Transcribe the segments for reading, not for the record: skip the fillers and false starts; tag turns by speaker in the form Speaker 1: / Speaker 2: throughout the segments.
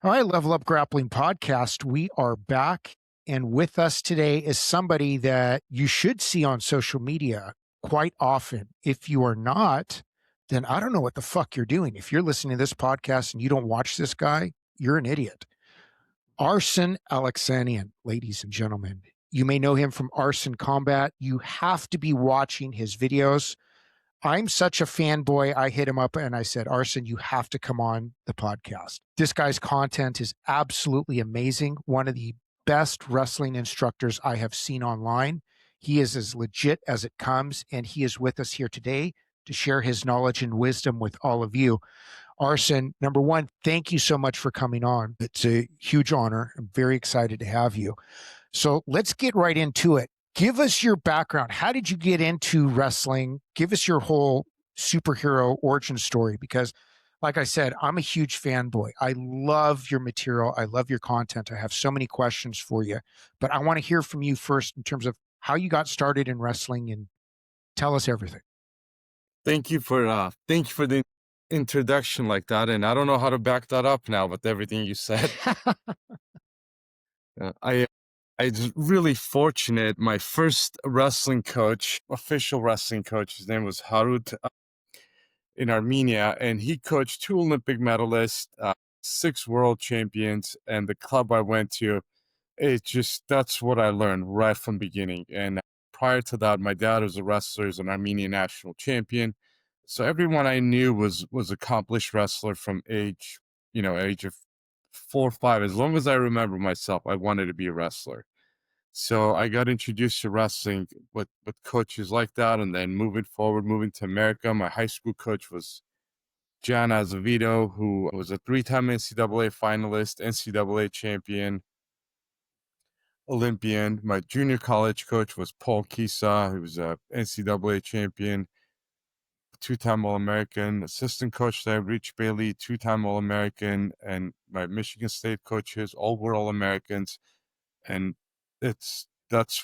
Speaker 1: All right, Level Up Grappling Podcast. We are back, and with us today is somebody that you should see on social media quite often. If you are not, then I don't know what the fuck you're doing. If you're listening to this podcast and you don't watch this guy, you're an idiot. Arsen Aleksanyan, ladies and gentlemen. You may know him from Arsen Combat. You have to be watching his videos. I'm such a fanboy. I hit him up and I said, Arsen, you have to come on the podcast. This guy's content is absolutely amazing. One of the best wrestling instructors I have seen online. He is as legit as it comes, and he is with us here today to share his knowledge and wisdom with all of you. Arsen, number one, thank you so much for coming on. It's a huge honor. I'm very excited to have you. So let's get right into it. Give us your background. How did you get into wrestling? Give us your whole superhero origin story, because like I said, I'm a huge fanboy. I love your material. I love your content. I have so many questions for you, but I want to hear from you first in terms of how you got started in wrestling, and tell us everything.
Speaker 2: Thank you for the introduction like that, and I don't know how to back that up now with everything you said. I was really fortunate. My first wrestling coach, official wrestling coach, his name was Harut in Armenia, and he coached 2 Olympic medalists, 6 world champions, and the club I went to, that's what I learned right from the beginning. And prior to that, my dad was a wrestler, he's an Armenian national champion. So everyone I knew was accomplished wrestler from age of 4 or 5. As long as I remember myself, I wanted to be a wrestler. So I got introduced to wrestling with coaches like that, and then moving to America, my high school coach was John Azevedo, who was a 3-time NCAA finalist, NCAA champion, Olympian. My junior college coach was Paul Kisa, who was a NCAA champion, 2-time All-American. Assistant coach there, Rich Bailey, 2-time All-American. And my Michigan State coaches, all were All-Americans. And that's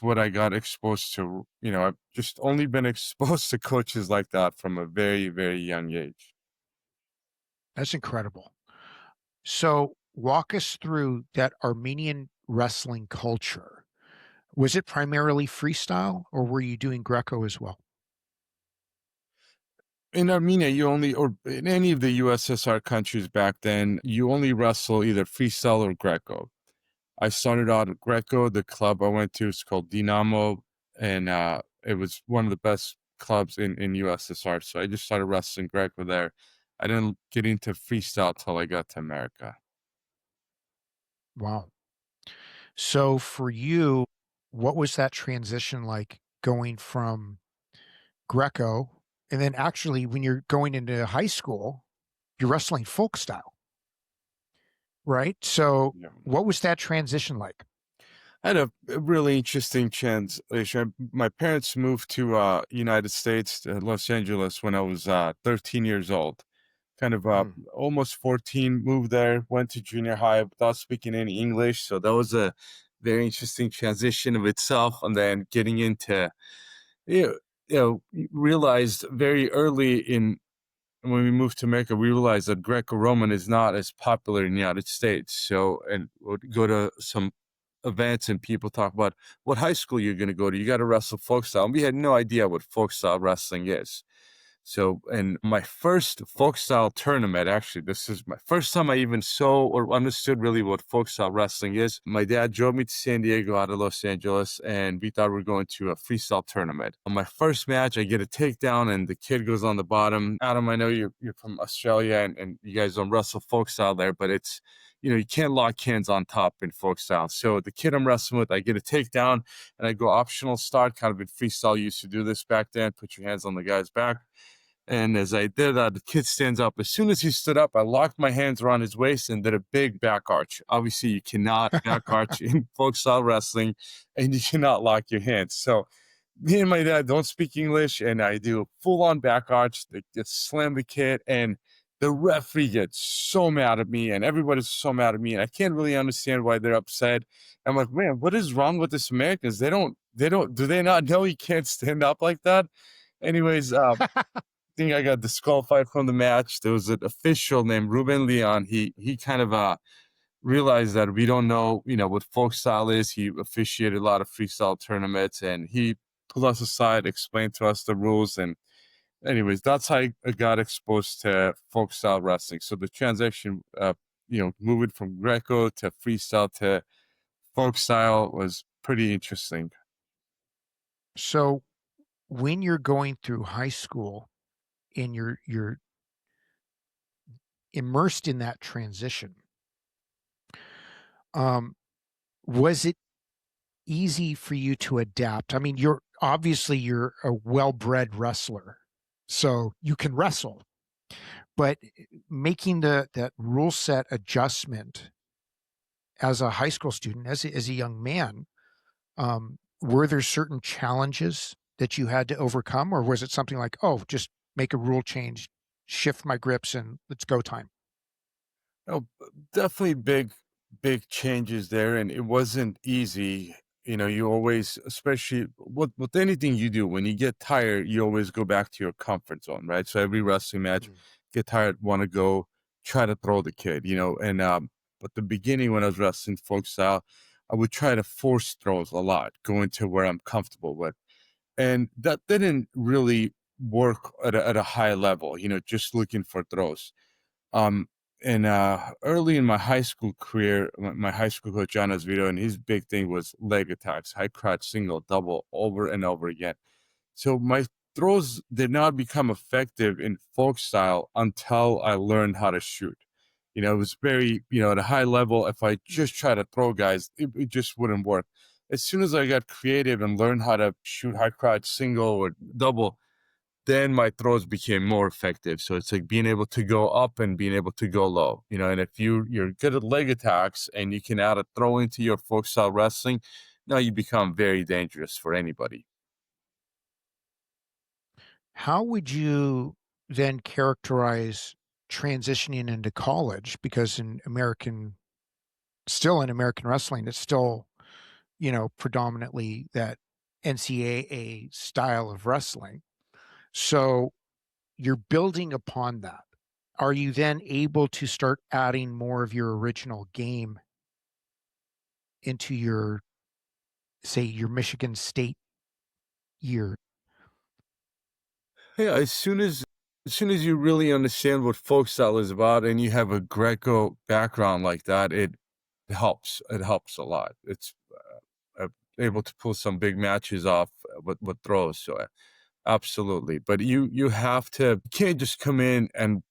Speaker 2: what I got exposed to. I've just only been exposed to coaches like that from a very, very young age.
Speaker 1: That's incredible. So walk us through that Armenian wrestling culture. Was it primarily freestyle, or were you doing Greco as well?
Speaker 2: In Armenia, or in any of the USSR countries back then, you only wrestle either freestyle or Greco. I started out at Greco. The club I went to is called Dinamo, and it was one of the best clubs in USSR. So I just started wrestling Greco there. I didn't get into freestyle till I got to America.
Speaker 1: Wow. So for you, what was that transition like going from Greco, and then actually when you're going into high school, you're wrestling folk style, right? So
Speaker 2: Yeah.
Speaker 1: what was that transition like?
Speaker 2: I had a really interesting transition. My parents moved to United States, to Los Angeles, when I was 13 years old. Kind of almost 14, moved there, went to junior high without speaking any English. So that was a very interesting transition of itself. And then getting into, realized very early when we moved to America, we realized that Greco-Roman is not as popular in the United States. So, and would go to some events and people talk about what high school you're going to go to. You got to wrestle folk style. And we had no idea what folk style wrestling is. So, and my first folk style tournament, actually, this is my first time I even saw or understood really what folk style wrestling is. My dad drove me to San Diego out of Los Angeles, and we thought we were going to a freestyle tournament. On my first match, I get a takedown, and the kid goes on the bottom. Adam, I know you're from Australia, and you guys don't wrestle folk style there, but it's, you can't lock hands on top in folk style. So the kid I'm wrestling with, I get a takedown, and I go optional start, kind of in freestyle. You used to do this back then, put your hands on the guy's back. And as I did that, the kid stands up. As soon as he stood up, I locked my hands around his waist and did a big back arch. Obviously, you cannot back arch in folk style wrestling, and you cannot lock your hands. So me and my dad don't speak English, and I do a full-on back arch. They just slam the kid, and the referee gets so mad at me, and everybody's so mad at me, and I can't really understand why they're upset. I'm like, man, what is wrong with this Americans? Do they not know you can't stand up like that? Anyways, think I got disqualified from the match. There was an official named Ruben Leon. He kind of realized that we don't know, what folk style is. He officiated a lot of freestyle tournaments, and he pulled us aside, explained to us the rules, and anyways, that's how I got exposed to folk style wrestling. So the transition, moving from Greco to freestyle to folk style was pretty interesting.
Speaker 1: So when you're going through high school and you're immersed in that transition, um, was it easy for you to adapt? I mean, you're a well-bred wrestler, so you can wrestle, but making that rule set adjustment as a high school student, as a young man, were there certain challenges that you had to overcome, or was it something like, oh, just make a rule change, shift my grips, and let's go time?
Speaker 2: Oh, definitely big changes there, and it wasn't easy. You always, especially with anything you do, when you get tired, you always go back to your comfort zone, right? So every wrestling match,
Speaker 1: Mm.
Speaker 2: get tired, want to go try to throw the kid, and at the beginning when I was wrestling folk style, I would try to force throws a lot, going to where I'm comfortable with, and that didn't really work at a high level. Just looking for throws. Um, and early in my high school career, my high school coach John Vito, and his big thing was leg attacks, high crotch, single, double, over and over again. So my throws did not become effective in folk style until I learned how to shoot. It was very, at a high level. If I just try to throw guys, it just wouldn't work. As soon as I got creative and learned how to shoot high crotch, single, or double, then my throws became more effective. So it's like being able to go up and being able to go low, and if you're good at leg attacks and you can add a throw into your folk style wrestling, now you become very dangerous for anybody.
Speaker 1: How would you then characterize transitioning into college? Because still in American wrestling, it's still, predominantly that NCAA style of wrestling. So you're building upon that. Are you then able to start adding more of your original game into say, your Michigan State year?
Speaker 2: Yeah, as soon as you really understand what folk style is about and you have a Greco background like that, it helps. It helps a lot. It's able to pull some big matches off with throws. So absolutely, but you have to you can't just come in and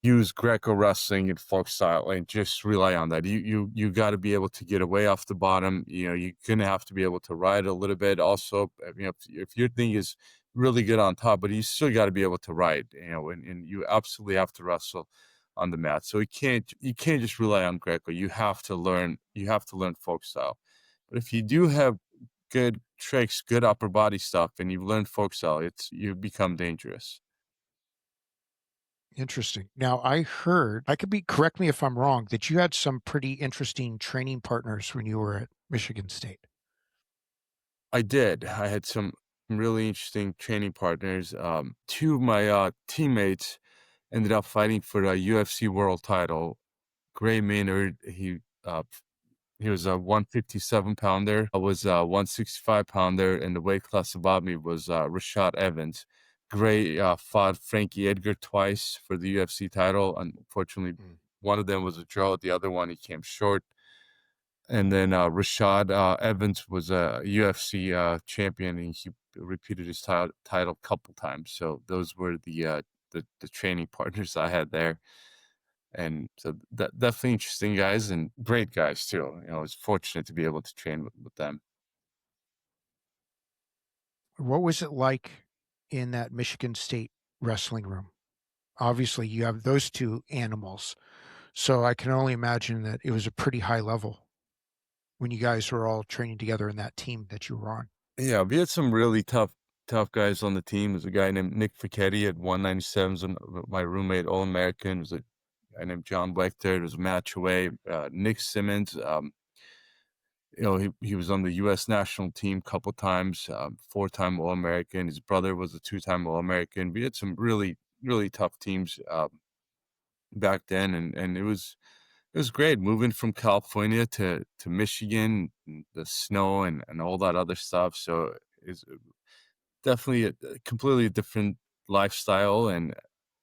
Speaker 2: use Greco wrestling and folk style and just rely on that. You got to be able to get away off the bottom. You're gonna have to be able to ride a little bit. Also, if your thing is really good on top, but you still got to be able to ride. And you absolutely have to wrestle on the mat. So you can't just rely on Greco. You have to learn folk style. But if you do have good tricks, good upper body stuff, and you've learned folk style, you become dangerous.
Speaker 1: Interesting. Now, I heard, I could be, correct me if I'm wrong, that you had some pretty interesting training partners when you were at Michigan State.
Speaker 2: I did. I had some really interesting training partners. Two of my teammates ended up fighting for the UFC world title. Gray Maynard, he was a 157 pounder. I was a 165 pounder, and the weight class above me was Rashad Evans. Gray fought Frankie Edgar twice for the UFC title. Unfortunately,
Speaker 1: Mm.
Speaker 2: one of them was a draw. The other one, he came short. And then Rashad Evans was a UFC champion, and he repeated his title a couple times. So those were the training partners I had there, and so that definitely interesting guys and great guys too. I was fortunate to be able to train with them.
Speaker 1: What was it like in that Michigan State wrestling room? Obviously, you have those two animals. So I can only imagine that it was a pretty high level when you guys were all training together in that team that you were on.
Speaker 2: Yeah, we had some really tough guys on the team. There's a guy named Nick Fichetti at 197, my roommate, All American. There's a guy named John Wechter. There was a match away. Nick Simmons. He was on the U.S. national team a couple times, four-time All-American. His brother was a two-time All-American. We had some really, really tough teams back then, and It was great moving from California to Michigan, and the snow and all that other stuff. So it's definitely a completely different lifestyle, and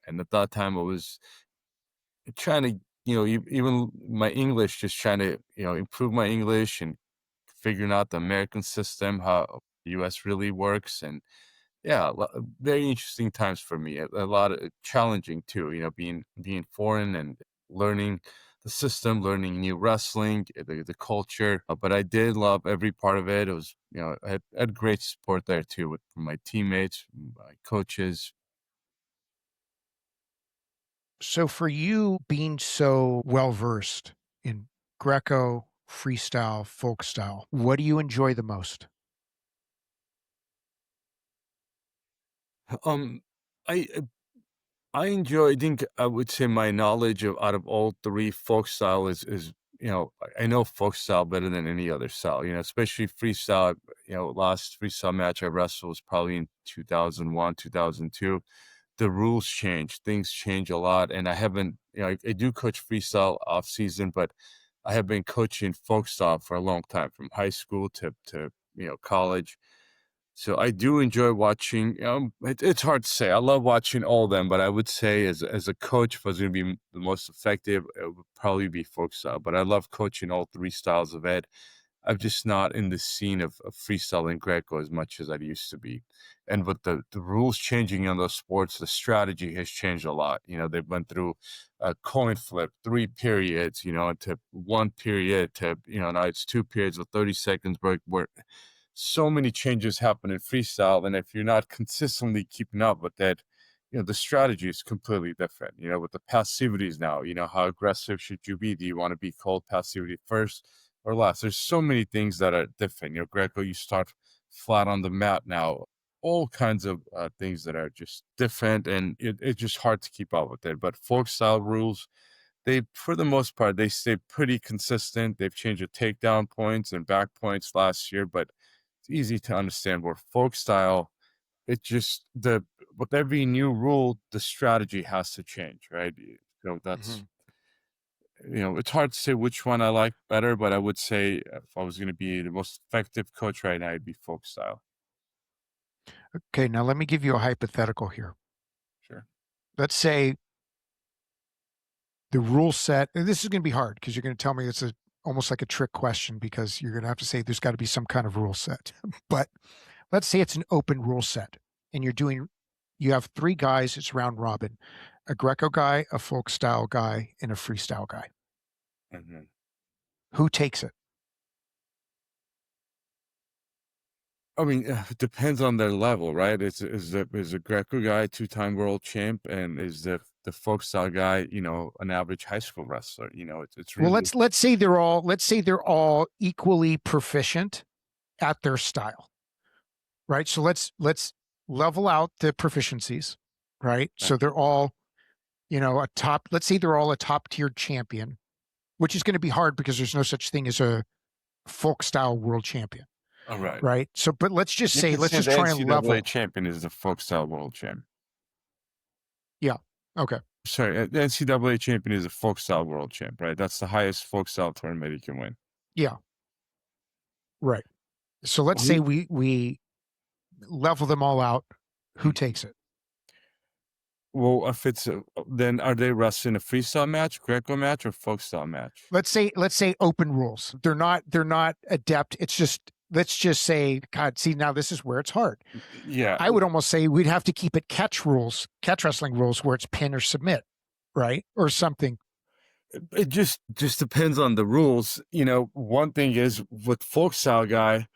Speaker 2: at that time I was trying to, even my English, just trying to, improve my English and figuring out the American system, how US really works. And yeah, very interesting times for me. A lot of challenging too, being foreign and learning the system, learning new wrestling, the culture. But I did love every part of it. It was, I had great support there too with from my teammates, my coaches.
Speaker 1: So for you being so well versed in Greco, freestyle, folk style, what do you enjoy the most?
Speaker 2: Um, I I enjoy. I think I would say my knowledge of out of all three folk style is I know folk style better than any other style. Especially freestyle. Last freestyle match I wrestled was probably in 2001, 2002. The rules change, things change a lot, and I haven't. I do coach freestyle off season, but I have been coaching folk style for a long time, from high school to college. So I do enjoy watching. It's hard to say. I love watching all of them, but I would say as a coach, if I was going to be the most effective, it would probably be folk style. But I love coaching all three styles of it. I'm just not in the scene of freestyle and Greco as much as I used to be. And with the rules changing in those sports, the strategy has changed a lot. They've went through a coin flip, 3 periods, to 1 period to, now it's 2 periods with 30 seconds break, where so many changes happen in freestyle. And if you're not consistently keeping up with that, the strategy is completely different. With the passivities now, how aggressive should you be? Do you want to be called passivity first or last? There's so many things that are different. Greco, you start flat on the mat now. All kinds of things that are just different, and it's just hard to keep up with it. But folk style rules, they, for the most part, they stay pretty consistent. They've changed the takedown points and back points last year, but it's easy to understand. Where folk style, it just the with every new rule, the strategy has to change, right? So that's
Speaker 1: Mhm.
Speaker 2: it's hard to say which one I like better, but I would say if I was going to be the most effective coach right now, it'd be folk style.
Speaker 1: Okay, now let me give you a hypothetical here.
Speaker 2: Sure.
Speaker 1: Let's say the rule set, and this is going to be hard because you're going to tell me it's almost like a trick question because you're going to have to say there's got to be some kind of rule set. But let's say it's an open rule set and you have three guys, it's round robin, a Greco guy, a folk style guy, and a freestyle guy.
Speaker 2: hmm
Speaker 1: Who takes it?
Speaker 2: I mean, it depends on their level, right? Is the Greco guy 2-time world champ, and is the folk style guy, an average high school wrestler? It's
Speaker 1: Well,
Speaker 2: really
Speaker 1: let's say they're all equally proficient at their style, right? So let's level out the proficiencies, right? So they're all, a top, let's say they're all a top tiered champion, which is going to be hard because there's no such thing as a folk style world champion,
Speaker 2: all right.
Speaker 1: right? So, but
Speaker 2: You can
Speaker 1: let's
Speaker 2: say
Speaker 1: just
Speaker 2: the
Speaker 1: try and
Speaker 2: NCAA
Speaker 1: level.
Speaker 2: champion is the folk style world champ.
Speaker 1: Yeah. Okay.
Speaker 2: Sorry, the NCAA champion is a folk style world champ, right? That's the highest folk style tournament you can win.
Speaker 1: Yeah. Right. So let's say
Speaker 2: Who-
Speaker 1: we level them all out. Who
Speaker 2: Mhm.
Speaker 1: takes it?
Speaker 2: Well, if it's then are they wrestling a freestyle match, Greco match, or folk style match?
Speaker 1: Let's say open rules. They're not adept. It's just let's just say, God, see now this is where it's hard.
Speaker 2: Yeah,
Speaker 1: I would almost say we'd have to keep it catch rules, catch wrestling rules where it's pin or submit, right? Or something.
Speaker 2: it just depends on the rules. One thing is with folk style guy,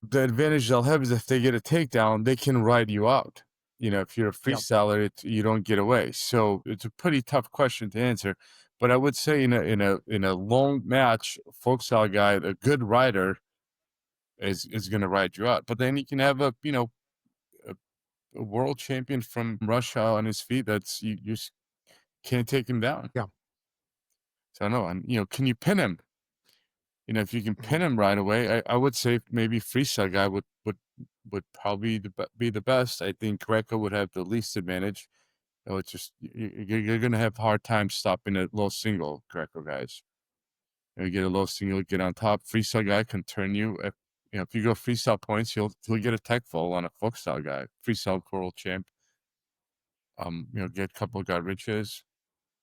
Speaker 2: the advantage they'll have is if they get a takedown, they can ride you out. If you're a
Speaker 1: Yeah.
Speaker 2: freestyler, you don't get away. So it's a pretty tough question to answer. But I would say in a long match, folk style guy, a good rider is going to ride you out. But then you can have a, a world champion from Russia on his feet. That's you just can't take him down.
Speaker 1: Yeah.
Speaker 2: So no, and can you pin him? If you can pin
Speaker 1: Mhm.
Speaker 2: him right away, I would say maybe freestyle guy would probably be the best. I think Greco would have the least advantage. It's just you're gonna have a hard time stopping a low single Greco guys. You get a low single, get on top. Freestyle guy can turn you. If you go freestyle points, he'll get a tech fall on a folk style guy. Freestyle coral champ. Get a couple of guard riches.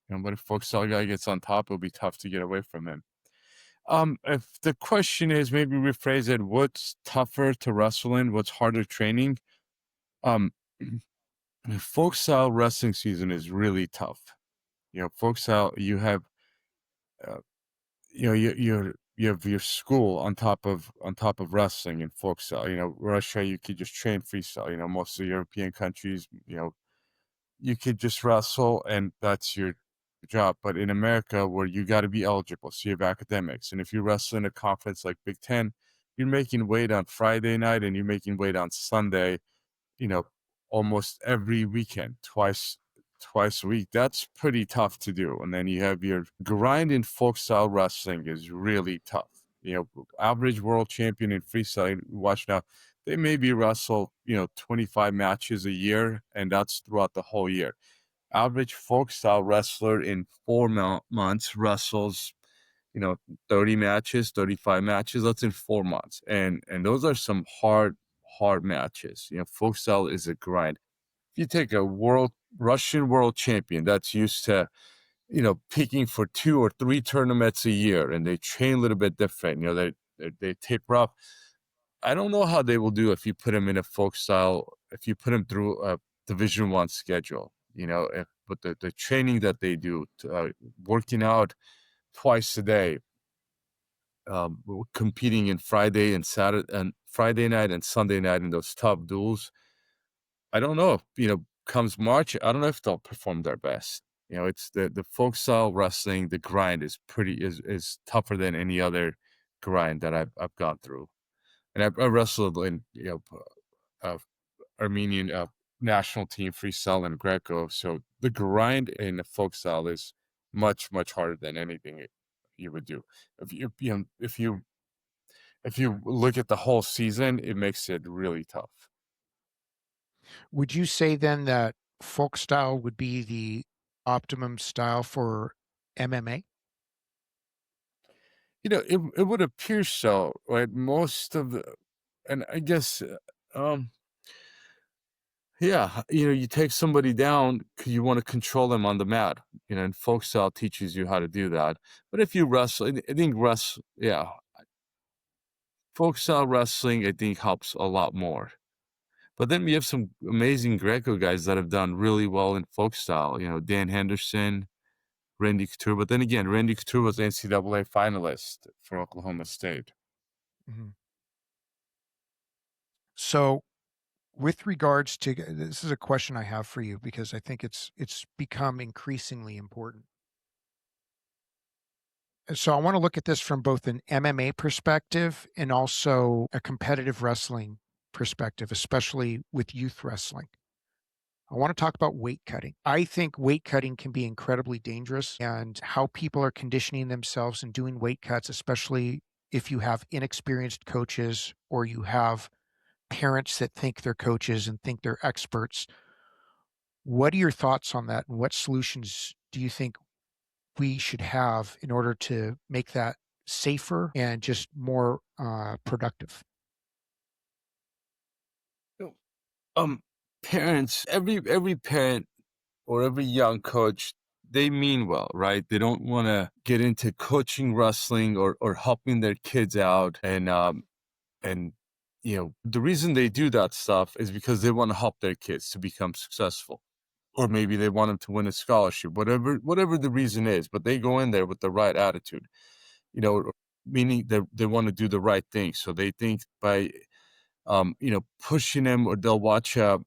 Speaker 2: But if folk style guy gets on top, it'll be tough to get away from him. If the question is, maybe rephrase it, what's tougher to wrestle in? What's harder training? Um, Folk style wrestling season is really tough. Folk style, you have, uh, you have your school on top of wrestling in folk style. Russia, you could just train freestyle. Most of the European countries, you could just wrestle and that's your job. But in America, where you got to be eligible, so you have academics. And if you wrestle in a conference like Big Ten, you're making weight on Friday night and you're making weight on Sunday, you know, almost every weekend, twice a week. That's pretty tough to do. And then you have your grind in folk style wrestling is really tough. Average world champion in freestyle, watch now, they maybe wrestle, 25 matches a year, and that's throughout the whole year. Average folk style wrestler in 4 months wrestles, 30 matches, 35 matches. That's in 4 months. And those are some hard matches. Folk style is a grind. If you take a Russian world champion that's used to, peaking for 2 or 3 tournaments a year, and they train a little bit different, they taper off. I don't know how they will do if you put them in a folk style, if you put them through a Division I schedule, but the training that they do, working out twice a day, competing in Friday and Saturday and Friday night and Sunday night in those tough duels. I don't know if, comes March, I don't know if they'll perform their best. It's the folk style wrestling, the grind is tougher than any other grind that I've gone through. And I wrestled in, uh, Armenian national team freestyle and Greco. So the grind in the folk style is much, much harder than anything you would do. If you, you know, if you look at the whole season, it makes it really tough.
Speaker 1: Would you say then that folk style would be the optimum style for MMA?
Speaker 2: It would appear so, right? Most of the, and I guess, yeah, you take somebody down because you want to control them on the mat, and folk style teaches you how to do that. But if you wrestle, I think yeah, folk style wrestling, I think helps a lot more. But then we have some amazing Greco guys that have done really well in folk style. Dan Henderson, Randy Couture. But then again, Randy Couture was NCAA finalist for Oklahoma State.
Speaker 1: Mhm. So, with regards to this is a question I have for you because I think it's become increasingly important. So I want to look at this from both an MMA perspective and also a competitive wrestling perspective, especially with youth wrestling. I want to talk about weight cutting. I think weight cutting can be incredibly dangerous and how people are conditioning themselves and doing weight cuts, especially if you have inexperienced coaches or you have parents that think they're coaches and think they're experts. What are your thoughts on that? And what solutions do you think we should have in order to make that safer and just more productive?
Speaker 2: So, Um, Parents, every parent or every young coach, they mean well, right? They don't want to get into coaching wrestling or helping their kids out, and the reason they do that stuff is because they want to help their kids to become successful, or maybe they want them to win a scholarship, whatever the reason is. But they go in there with the right attitude, meaning they want to do the right thing. So they think by pushing them, or they'll watch how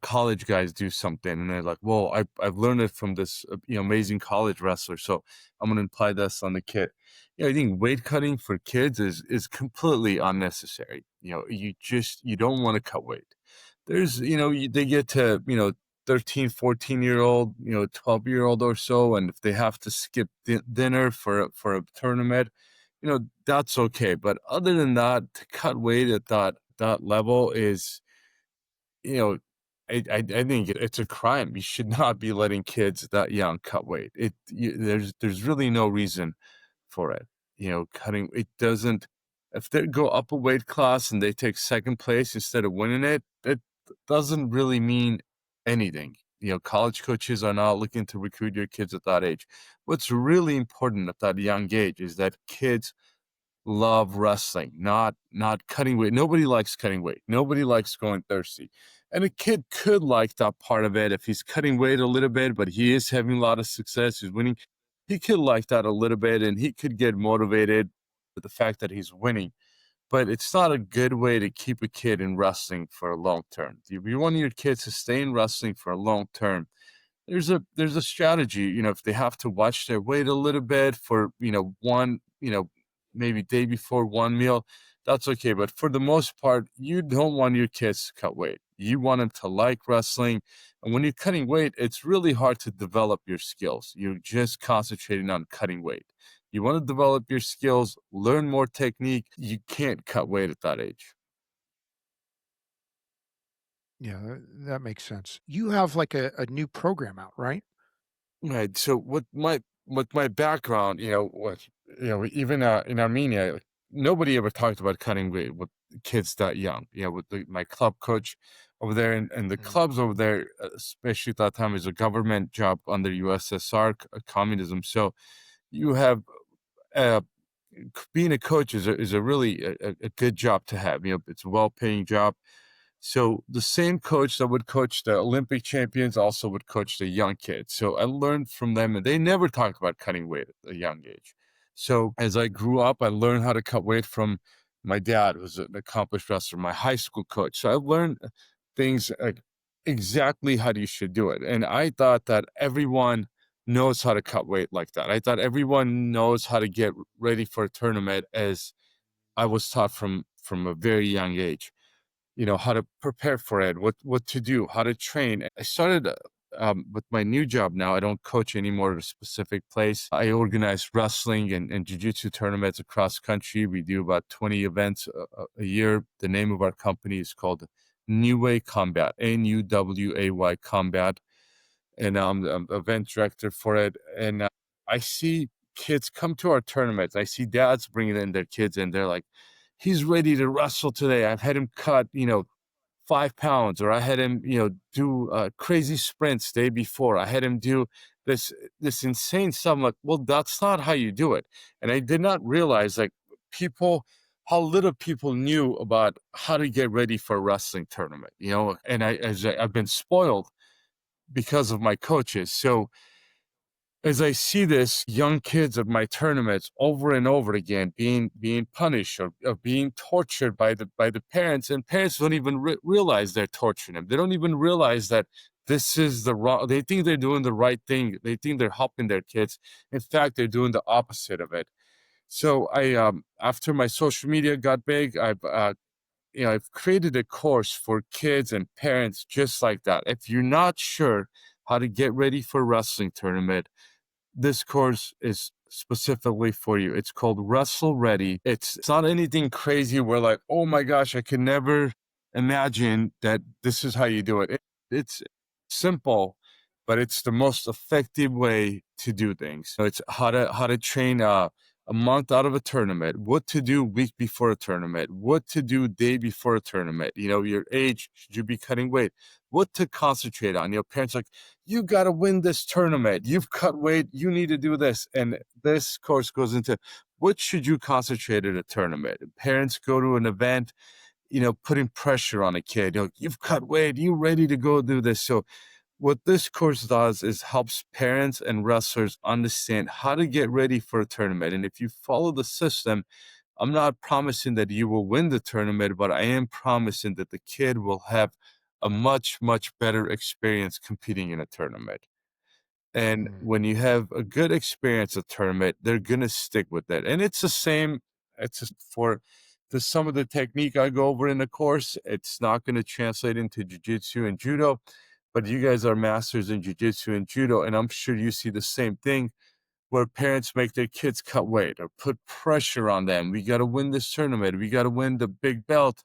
Speaker 2: college guys do something, and they're like, "Whoa, I've learned it from this amazing college wrestler, so I'm gonna apply this on the kid." I think weight cutting for kids is completely unnecessary. You don't want to cut weight. There's they get to 13, 14-year-old, 12-year-old or so, and if they have to skip dinner for a tournament, that's okay. But other than that, to cut weight at that level is, you know I think it's a crime. You should not be letting kids that young cut weight. There's really no reason for it. Cutting it doesn't. If they go up a weight class and they take second place instead of winning it, that doesn't really mean anything. College coaches are not looking to recruit your kids at that age. What's really important at that young age is that kids love wrestling, not cutting weight. Nobody likes cutting weight. Nobody likes going thirsty. And a kid could like that part of it if he's cutting weight a little bit, but he is having a lot of success. He's winning. He could like that a little bit, and he could get motivated with the fact that he's winning. But it's not a good way to keep a kid in wrestling for a long term. If you want your kids to stay in wrestling for a long term, there's a strategy. If they have to watch their weight a little bit for one maybe day before one meal, that's okay. But for the most part, you don't want your kids to cut weight. You want them to like wrestling. And when you're cutting weight, it's really hard to develop your skills. You're just concentrating on cutting weight. You want to develop your skills, learn more technique. You can't cut weight at that age.
Speaker 1: Yeah, that makes sense. You have like a new program out, right?
Speaker 2: Right. So with my background, even in Armenia, like, nobody ever talked about cutting weight with kids that young. With my club coach over there, and the
Speaker 1: Mm.
Speaker 2: clubs over there, especially at that time, is a government job under USSR communism. So you have uh, being a coach is a really a good job to have. It's a well-paying job. So the same coach that would coach the Olympic champions also would coach the young kids. So I learned from them, and they never talked about cutting weight at a young age. So as I grew up, I learned how to cut weight from my dad, who was an accomplished wrestler, my high school coach. So I learned things like exactly how you should do it. And I thought that everyone knows how to cut weight like that. I thought everyone knows how to get ready for a tournament, as I was taught from a very young age. How to prepare for it, what to do, how to train. I started with my new job now. I don't coach anymore at a specific place. I organize wrestling and jiu-jitsu tournaments across country. We do about 20 events a year. The name of our company is called New Way Combat, Nuway Combat, and I'm the event director for it. And I see kids come to our tournaments. I see dads bringing in their kids, and they're like, he's ready to wrestle today. I've had him cut, 5 pounds, or I had him, do crazy sprints day before. I had him do this insane stuff. I'm like, well, that's not how you do it. And I did not realize like people how little people knew about how to get ready for a wrestling tournament, and I've been spoiled because of my coaches. So as I see this young kids at my tournaments over and over again being punished or being tortured by the parents, and parents don't even realize they're torturing them. They don't even realize that this is the wrong. They think they're doing the right thing. They think they're helping their kids. In fact, they're doing the opposite of it. So I after my social media got big, I've created a course for kids and parents just like that. If you're not sure how to get ready for a wrestling tournament, this course is specifically for you. It's called Wrestle Ready. It's not anything crazy where like, oh my gosh, I can never imagine that this is how you do it. It's simple, but it's the most effective way to do things. So it's how to train a month out of a tournament, what to do week before a tournament, what to do day before a tournament, your age, should you be cutting weight, what to concentrate on. Parents like, you got to win this tournament. You've cut weight. You need to do this. And this course goes into what should you concentrate at a tournament. Parents go to an event, putting pressure on a kid. You've cut weight. You ready to go do this. So what this course does is helps parents and wrestlers understand how to get ready for a tournament. And if you follow the system, I'm not promising that you will win the tournament, but I am promising that the kid will have a much, much better experience competing in a tournament. And
Speaker 1: Mm.
Speaker 2: when you have a good experience at tournament, they're gonna stick with it. And it's the same. It's just for some of the technique I go over in the course. It's not going to translate into jiu-jitsu and judo, but you guys are masters in jiu-jitsu and judo, and I'm sure you see the same thing where parents make their kids cut weight or put pressure on them. We got to win this tournament. We got to win the big belt.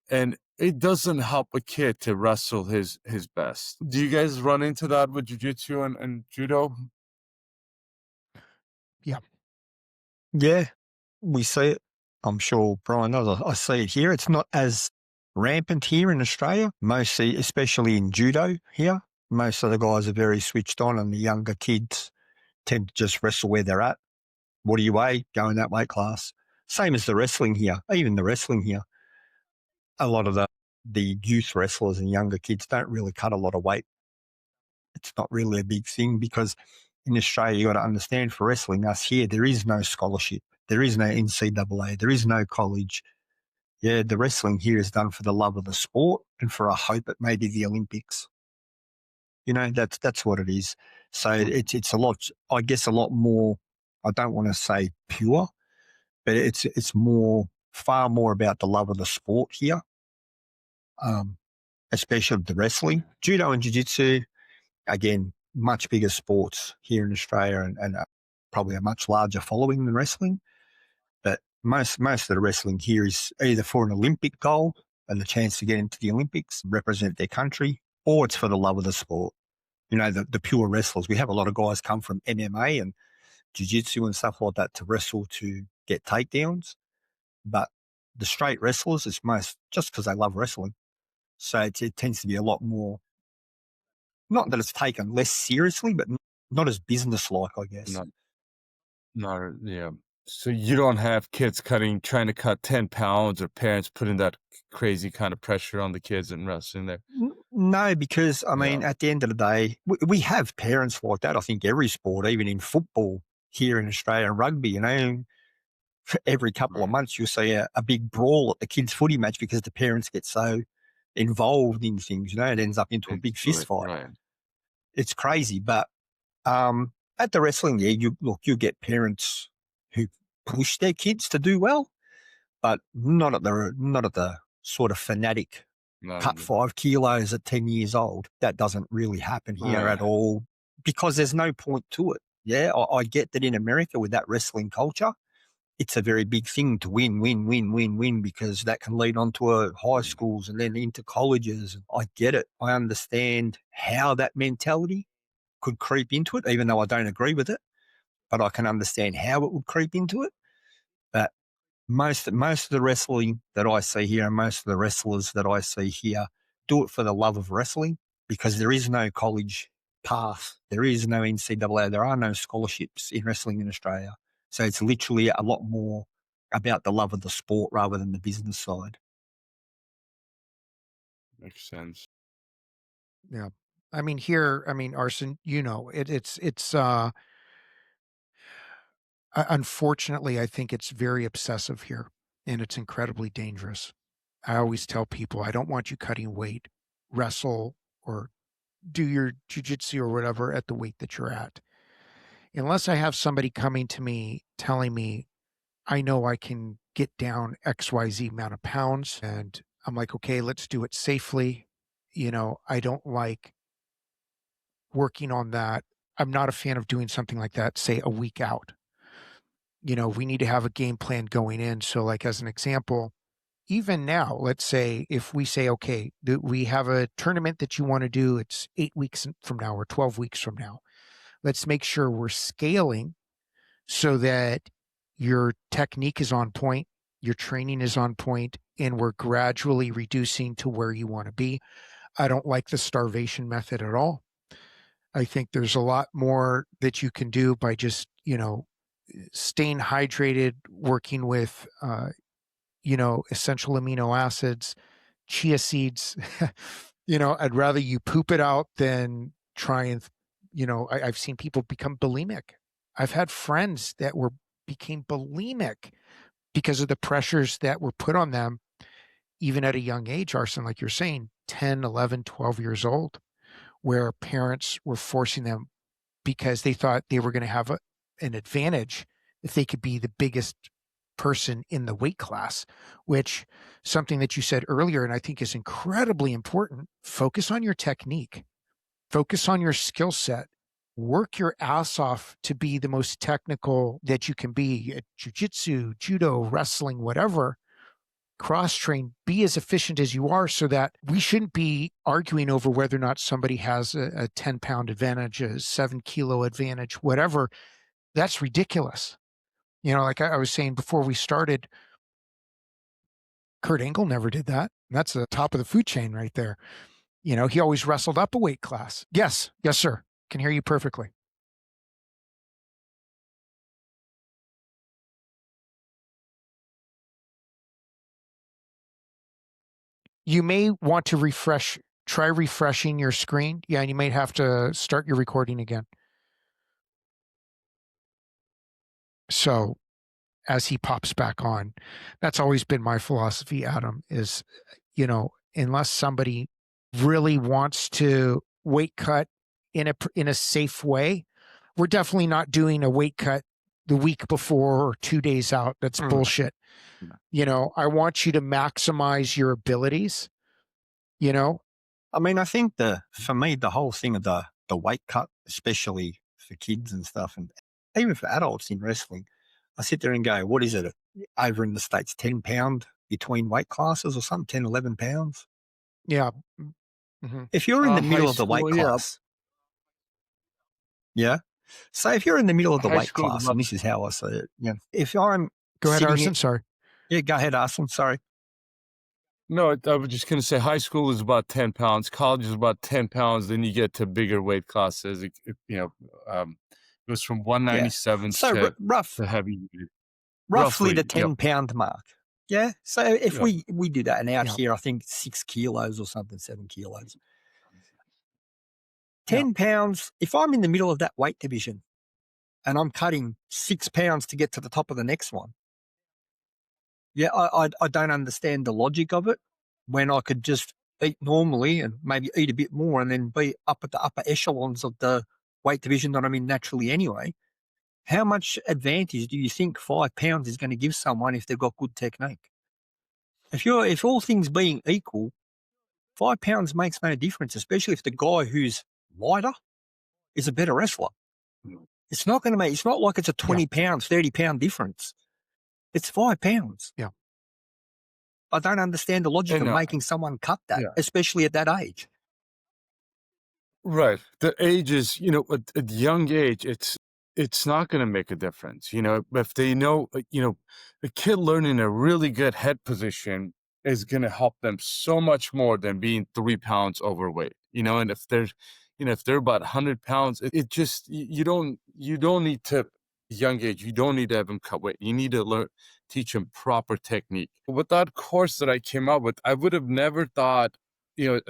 Speaker 2: And it doesn't help a kid to wrestle his best. Do you guys run into that with jiu-jitsu and judo?
Speaker 1: Yeah.
Speaker 3: Yeah, we see it. I'm sure Brian knows. I see it here. It's not as rampant here in Australia, mostly, especially in judo here. Most of the guys are very switched on, and the younger kids tend to just wrestle where they're at. What do you weigh? Go in that weight class. Same as the wrestling here. Even the wrestling here, a lot of the youth wrestlers and younger kids don't really cut a lot of weight. It's not really a big thing because in Australia, you got to understand for wrestling, us here, there is no scholarship. There is no NCAA. There is no college. Yeah, the wrestling here is done for the love of the sport and for a hope at maybe the Olympics. You know, that's what it is. So it's a lot, I guess, a lot more, I don't want to say pure, but it's far more about the love of the sport here, especially the wrestling. Judo and jiu-jitsu, again, much bigger sports here in Australia and probably a much larger following than wrestling. But most of the wrestling here is either for an Olympic goal and the chance to get into the Olympics, represent their country, or it's for the love of the sport. You know, the pure wrestlers. We have a lot of guys come from MMA and jiu-jitsu and stuff like that to wrestle to get takedowns. But the straight wrestlers is most just because they love wrestling. So it tends to be a lot more, not that it's taken less seriously, but not as business-like, I guess.
Speaker 2: No, yeah. So you don't have kids trying to cut 10 pounds, or parents putting that crazy kind of pressure on the kids and wrestling there?
Speaker 3: No, because, I mean,
Speaker 2: Yeah.
Speaker 3: at the end of the day, we have parents like that. I think every sport, even in football here in Australia, and rugby, you know, every couple of
Speaker 2: Right.
Speaker 3: months you'll see a big brawl at the kids' footy match because the parents get so involved in things, you know, it ends up into a big fist fight.
Speaker 2: Right.
Speaker 3: It's crazy. But at the wrestling, yeah, you get parents who push their kids to do well, but not at the sort of fanatic cut 5 kilos at 10 years old. That doesn't really happen here at all because there's no point to it. Yeah, I get that in America with that wrestling culture, it's a very big thing to win because that can lead on to high schools and then into colleges. I get it. I understand how that mentality could creep into it, even though I don't agree with it, but I can understand how it would creep into it. But most of the wrestling that I see here and most of the wrestlers that I see here do it for the love of wrestling because there is no college path. There is no NCAA. There are no scholarships in wrestling in Australia. So it's literally a lot more about the love of the sport rather than the business side.
Speaker 2: Makes sense.
Speaker 1: Yeah. I mean, Arsen, you know, unfortunately, I think it's very obsessive here and it's incredibly dangerous. I always tell people, I don't want you cutting weight, wrestle, or do your jujitsu or whatever at the weight that you're at. Unless I have somebody coming to me telling me, I know I can get down XYZ amount of pounds. And I'm like, okay, let's do it safely. You know, I don't like working on that. I'm not a fan of doing something like that, say a week out. You know, we need to have a game plan going in. So, like, as an example, even now, let's say if we say, okay, we have a tournament that you want to do, it's 8 weeks from now or 12 weeks from now. Let's make sure we're scaling so that your technique is on point, your training is on point, and we're gradually reducing to where you want to be. I don't like the starvation method at all. I think there's a lot more that you can do by just, you know, staying hydrated, working with, you know, essential amino acids, chia seeds. You know, I'd rather you poop it out than try and, you know, I've seen people become bulimic. I've had friends that became bulimic because of the pressures that were put on them, even at a young age, Arsen, like you're saying, 10, 11, 12 years old, where parents were forcing them because they thought they were going to have an advantage if they could be the biggest person in the weight class, which something that you said earlier, and I think is incredibly important. Focus on your technique, focus on your skill set, work your ass off to be the most technical that you can be at jiu-jitsu, judo, wrestling, whatever. cross-train, be as efficient as you are, so that we shouldn't be arguing over whether or not somebody has a 10-pound advantage, a 7-kilo advantage, whatever. That's ridiculous. Like I was saying before we started, Kurt Angle never did that. That's the top of the food chain right there. He always wrestled up a weight class. Yes, sir. Can hear you perfectly. You may want to try refreshing your screen. Yeah, and you might have to start your recording again. So as he pops back on, that's always been my philosophy, Adam, is, unless somebody really wants to weight cut in a safe way, we're definitely not doing a weight cut the week before or 2 days out. That's bullshit. I want you to maximize your abilities.
Speaker 3: I mean, I think for me, the whole thing of the weight cut, especially for kids and stuff, and even for adults in wrestling, I sit there and go, what is it over in the States, 10 pound between weight classes or something, 10, 11 pounds?
Speaker 1: Yeah. Mm-hmm.
Speaker 3: If you're in the middle of the weight class, yeah. So if you're in the middle of the weight class, and this is how I see it, if I'm
Speaker 1: Go ahead, Arsen. Sorry.
Speaker 3: Yeah, go ahead, Arsen. Sorry.
Speaker 2: No, I was just going to say high school is about 10 pounds. College is about 10 pounds. Then you get to bigger weight classes. It goes from 197 to heavy.
Speaker 3: Roughly the 10-pound mark. Yeah. So if we do that, and out here, I think 6 kilos or something, 7 kilos. 10 pounds, if I'm in the middle of that weight division and I'm cutting 6 pounds to get to the top of the next one, I don't understand the logic of it, when I could just eat normally and maybe eat a bit more and then be up at the upper echelons of the weight division that I'm in naturally anyway. How much advantage do you think 5 pounds is going to give someone if they've got good technique? If all things being equal, 5 pounds makes no difference, especially if the guy who's lighter is a better wrestler. It's not like it's a 20 pound, 30 pound difference. It's 5 pounds.
Speaker 1: Yeah.
Speaker 3: I don't understand the logic of making someone cut that, especially at that age.
Speaker 2: Right. The age is, at young age, it's not going to make a difference. If they know, a kid learning a really good head position is going to help them so much more than being 3 pounds overweight. And if they're about 100 pounds, it just, you don't need to, young age, you don't need to have them cut weight. You need to teach them proper technique. With that course that I came up with, I would have never thought, even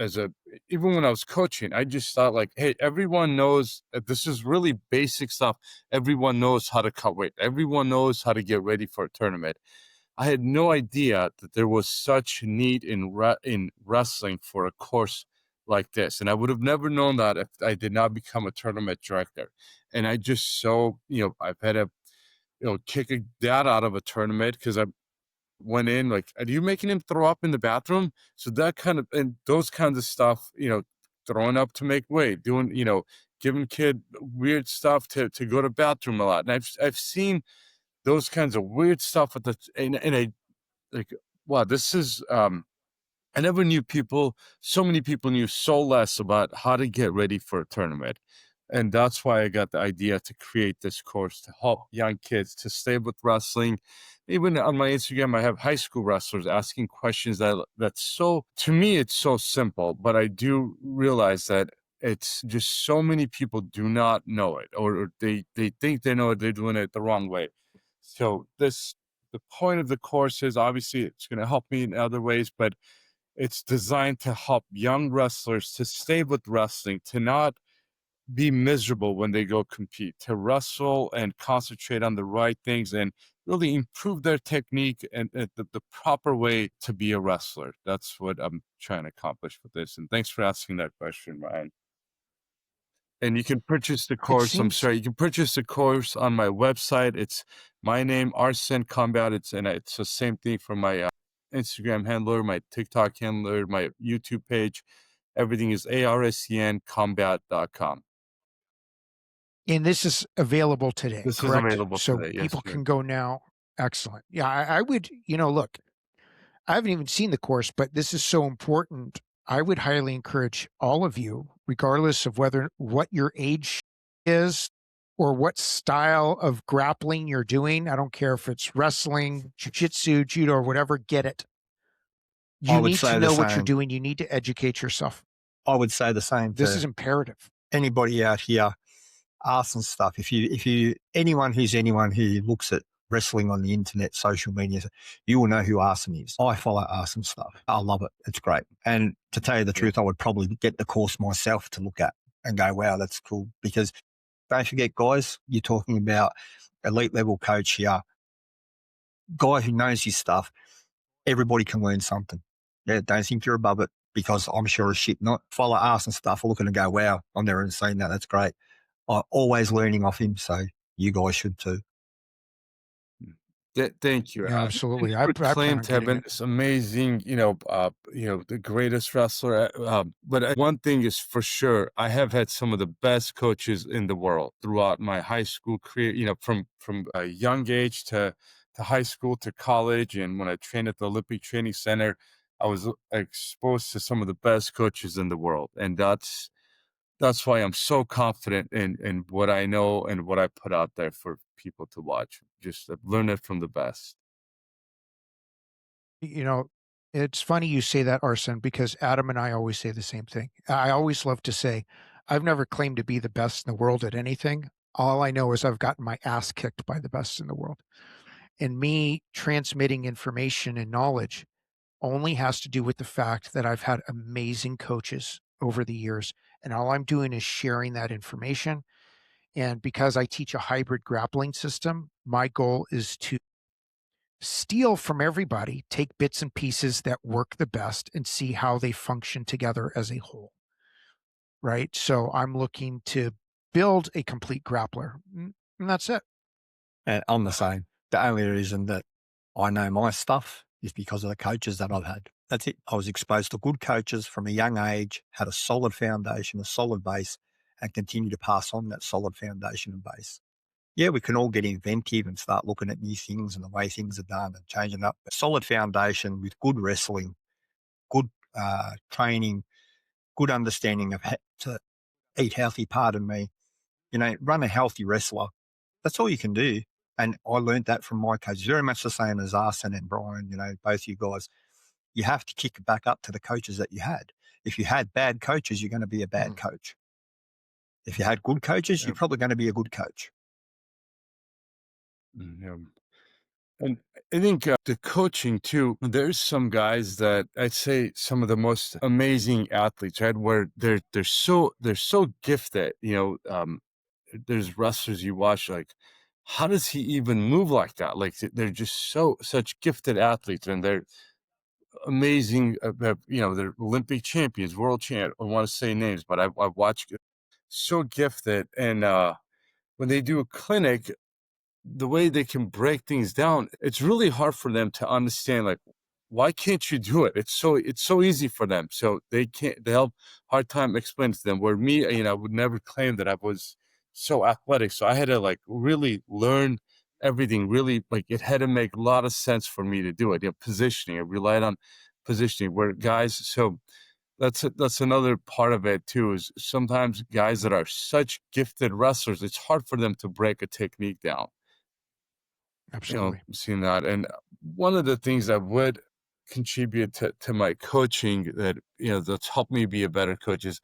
Speaker 2: when I was coaching, I just thought like, hey, everyone knows that this is really basic stuff. Everyone knows how to cut weight. Everyone knows how to get ready for a tournament. I had no idea that there was such need in wrestling for a course like this. And I would have never known that if I did not become a tournament director. And I just I've had to, kick a dad out of a tournament because I went in like, are you making him throw up in the bathroom? So that kind of, and those kinds of stuff, throwing up to make weight, doing, giving kid weird stuff to go to bathroom a lot. And I've seen those kinds of weird stuff and I like, wow, this is, I never knew so many people knew so less about how to get ready for a tournament. And that's why I got the idea to create this course to help young kids to stay with wrestling. Even on my Instagram, I have high school wrestlers asking questions to me, it's so simple, but I do realize that it's just so many people do not know it, or they think they know it, they're doing it the wrong way. So the point of the course is obviously it's going to help me in other ways, but it's designed to help young wrestlers to stay with wrestling, to not be miserable when they go compete, to wrestle and concentrate on the right things and really improve their technique and the proper way to be a wrestler. That's what I'm trying to accomplish with this. And thanks for asking that question, Ryan. And you can purchase the course. You can purchase the course on my website. It's my name, Arsen Combat. It's the same thing for my Instagram handler, my TikTok handler, my YouTube page. Everything is arsencombat.com.
Speaker 1: And this is available today.
Speaker 2: This
Speaker 1: correct?
Speaker 2: Is available
Speaker 1: so
Speaker 2: today. Yes,
Speaker 1: people can go now. Excellent. Yeah, I would, look, I haven't even seen the course, but this is so important. I would highly encourage all of you, regardless of what your age is or what style of grappling you're doing. I don't care if it's wrestling, jiu-jitsu, judo, or whatever, get it.
Speaker 3: I
Speaker 1: You
Speaker 3: would
Speaker 1: need to
Speaker 3: say the
Speaker 1: know what you're
Speaker 3: same.
Speaker 1: doing. You need to educate yourself.
Speaker 3: I would say the same
Speaker 1: This is
Speaker 3: to
Speaker 1: imperative.
Speaker 3: anybody out here. Arsen stuff. Anyone who looks at wrestling on the internet, social media, you will know who Arsen is. I follow Arsen stuff. I love it. It's great. And to tell you the truth, I would probably get the course myself to look at and go, wow, that's cool. Because don't forget, guys, you're talking about elite level coach here, guy who knows his stuff. Everybody can learn something. Yeah, don't think you're above it, because I'm sure as shit not. Follow Arsen stuff, I look at it and go, wow, I've never even seen that. That's great. I'm always learning off him, so you guys should too.
Speaker 2: Thank you.
Speaker 1: Yeah, absolutely. I
Speaker 2: Never
Speaker 1: plan
Speaker 2: claim
Speaker 1: on
Speaker 2: to have
Speaker 1: getting
Speaker 2: been
Speaker 1: it.
Speaker 2: this amazing, the greatest wrestler. But one thing is for sure, I have had some of the best coaches in the world throughout my high school career. From a young age to high school to college, and when I trained at the Olympic Training Center, I was exposed to some of the best coaches in the world, and that's why I'm so confident in what I know and what I put out there for people to watch. Just learn it from the best.
Speaker 1: You know, it's funny you say that, Arsen, because Adam and I always say the same thing. I always love to say, I've never claimed to be the best in the world at anything. All I know is I've gotten my ass kicked by the best in the world. And me transmitting information and knowledge only has to do with the fact that I've had amazing coaches over the years. And all I'm doing is sharing that information. And because I teach a hybrid grappling system, my goal is to steal from everybody, take bits and pieces that work the best and see how they function together as a whole. Right. So I'm looking to build a complete grappler. And that's it.
Speaker 3: And I'm the same. The only reason that I know my stuff is because of the coaches that I've had. That's it. I was exposed to good coaches from a young age, had a solid foundation, a solid base, and continue to pass on that solid foundation and base. Yeah, we can all get inventive and start looking at new things and the way things are done and changing up. A solid foundation with good wrestling, good training, good understanding of how to eat healthy, pardon me, run a healthy wrestler. That's all you can do. And I learned that from my coach, very much the same as Arsen and Brian, both you guys. You have to kick it back up to the coaches that you had. If you had bad coaches, you're going to be a bad coach. If you had good coaches,
Speaker 2: Yeah.
Speaker 3: you're probably going to be a good coach.
Speaker 2: Yeah. And I think the coaching too, there's some guys that I'd say some of the most amazing athletes, right? Where they're so gifted, there's wrestlers you watch, like, how does he even move like that? Like they're just such gifted athletes, and they're amazing. They're Olympic champions, world champ. I want to say names, but I watched so gifted, and when they do a clinic, the way they can break things down, it's really hard for them to understand, like, why can't you do it? It's so easy for them. So they have hard time explaining to them, where me, I would never claim that I was so athletic. So I had to like really learn everything, really, like, it had to make a lot of sense for me to do it. Positioning, I relied on positioning, where guys, so that's another part of it too, is sometimes guys that are such gifted wrestlers, it's hard for them to break a technique down.
Speaker 1: Absolutely.
Speaker 2: Seeing that. And one of the things that would contribute to my coaching that, that's helped me be a better coach is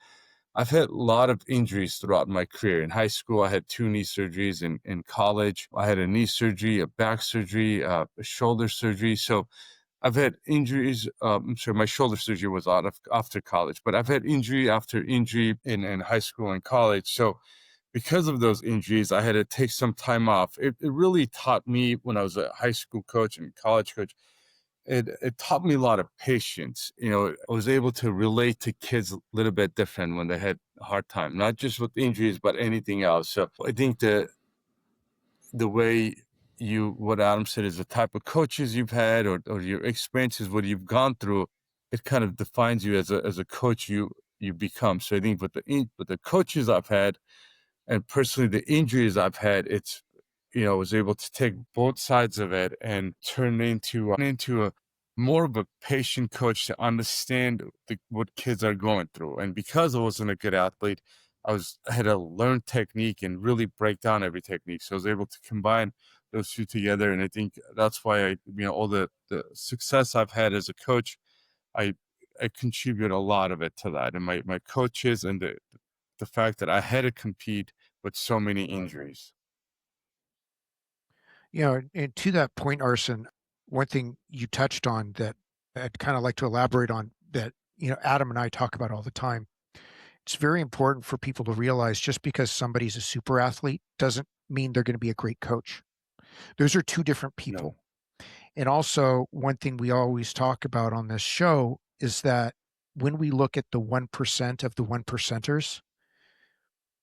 Speaker 2: I've had a lot of injuries throughout my career. In high school, I had 2 knee surgeries. In college, I had a knee surgery, a back surgery, a shoulder surgery. So I've had injuries. I'm sorry, my shoulder surgery was after college, but I've had injury after injury in high school and college. So because of those injuries, I had to take some time off. It really taught me, when I was a high school coach and college coach, it taught me a lot of patience. I was able to relate to kids a little bit different when they had a hard time, not just with injuries, but anything else. So I think the way what Adam said is the type of coaches you've had, or your experiences, what you've gone through, it kind of defines you as a coach you become. So I think with the coaches I've had, and personally, the injuries I've had, I was able to take both sides of it and turn into more of a patient coach to understand what kids are going through. And because I wasn't a good athlete, I had to learn technique and really break down every technique. So I was able to combine those two together. And I think that's why all the success I've had as a coach, I contribute a lot of it to that. And my coaches and the fact that I had to compete with so many injuries.
Speaker 1: And to that point, Arsen, one thing you touched on that I'd kind of like to elaborate on that, Adam and I talk about all the time. It's very important for people to realize just because somebody's a super athlete doesn't mean they're going to be a great coach. Those are two different people. No. And also, one thing we always talk about on this show is that when we look at the 1% of the 1%ers,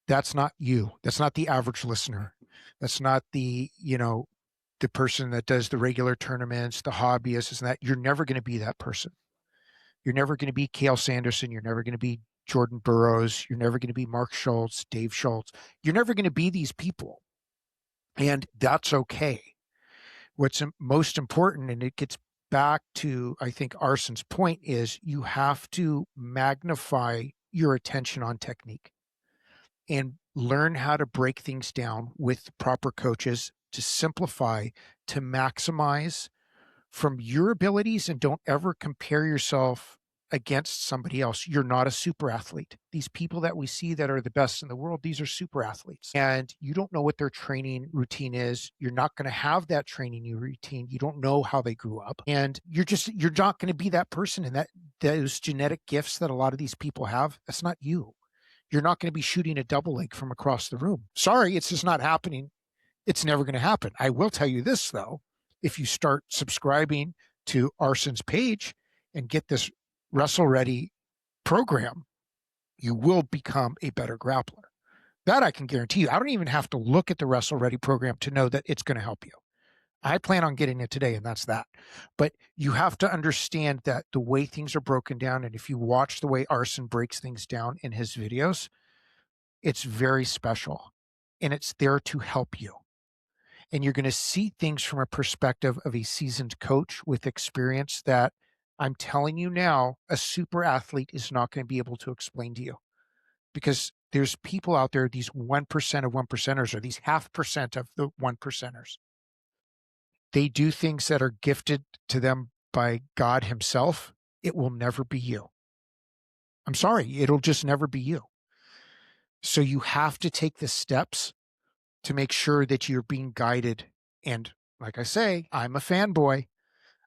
Speaker 1: that's not you. That's not the average listener. That's not the person that does the regular tournaments, the hobbyists, and that. You're never going to be that person. You're never going to be Cale Sanderson. You're never going to be Jordan Burroughs. You're never going to be Mark Schultz, Dave Schultz. You're never going to be these people. And that's okay. What's most important, and it gets back to, I think, Arsen's point, is you have to magnify your attention on technique and learn how to break things down with proper coaches to simplify, to maximize from your abilities, and don't ever compare yourself against somebody else. You're not a super athlete. These people that we see that are the best in the world, these are super athletes. And you don't know what their training routine is. You're not going to have that training routine. You don't know how they grew up. And you're not going to be that person. And those genetic gifts that a lot of these people have, that's not you. You're not going to be shooting a double leg from across the room. Sorry, it's just not happening. It's never going to happen. I will tell you this, though. If you start subscribing to Arsen's page and get this Wrestle Ready program, you will become a better grappler. That I can guarantee you. I don't even have to look at the Wrestle Ready program to know that it's going to help you. I plan on getting it today, and that's that. But you have to understand that the way things are broken down, and if you watch the way Arsen breaks things down in his videos, it's very special, and it's there to help you. And you're going to see things from a perspective of a seasoned coach with experience that I'm telling you now, a super athlete is not going to be able to explain to you, because there's people out there, these 1% of 1%ers, or these 0.5% of the 1%ers. They do things that are gifted to them by God himself. It will never be you. I'm sorry. It'll just never be you. So you have to take the steps to make sure that you're being guided. And like I say, I'm a fanboy.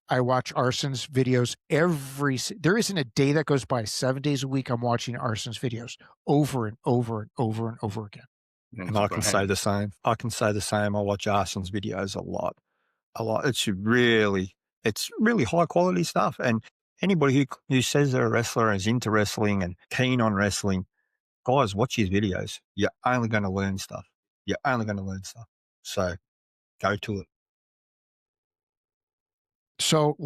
Speaker 1: I watch Arsen's videos there isn't a day that goes by, 7 days a week, I'm watching Arsen's videos over and over and over and over again.
Speaker 3: And I can say the same. I watch Arsen's videos a lot. It's really high quality stuff. And anybody who says they're a wrestler and is into wrestling and keen on wrestling, guys, watch his videos. You're only going to learn stuff. So go to it.
Speaker 1: So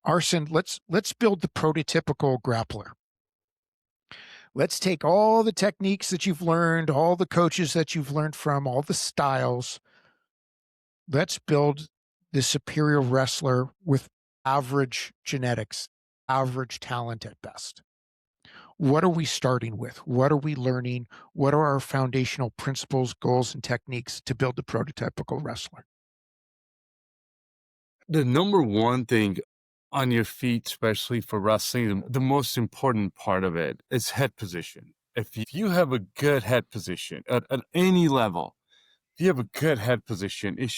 Speaker 1: Arsen, let's build the prototypical grappler. Let's take all the techniques that you've learned, all the coaches that you've learned from, all the styles. Let's build the superior wrestler with average genetics, average talent at best. What are we starting with? What are we learning? What are our foundational principles, goals, and techniques to build the prototypical wrestler?
Speaker 2: The number one thing on your feet, especially for wrestling, the most important part of it is head position. If you have a good head position at any level, if you have a good head position, it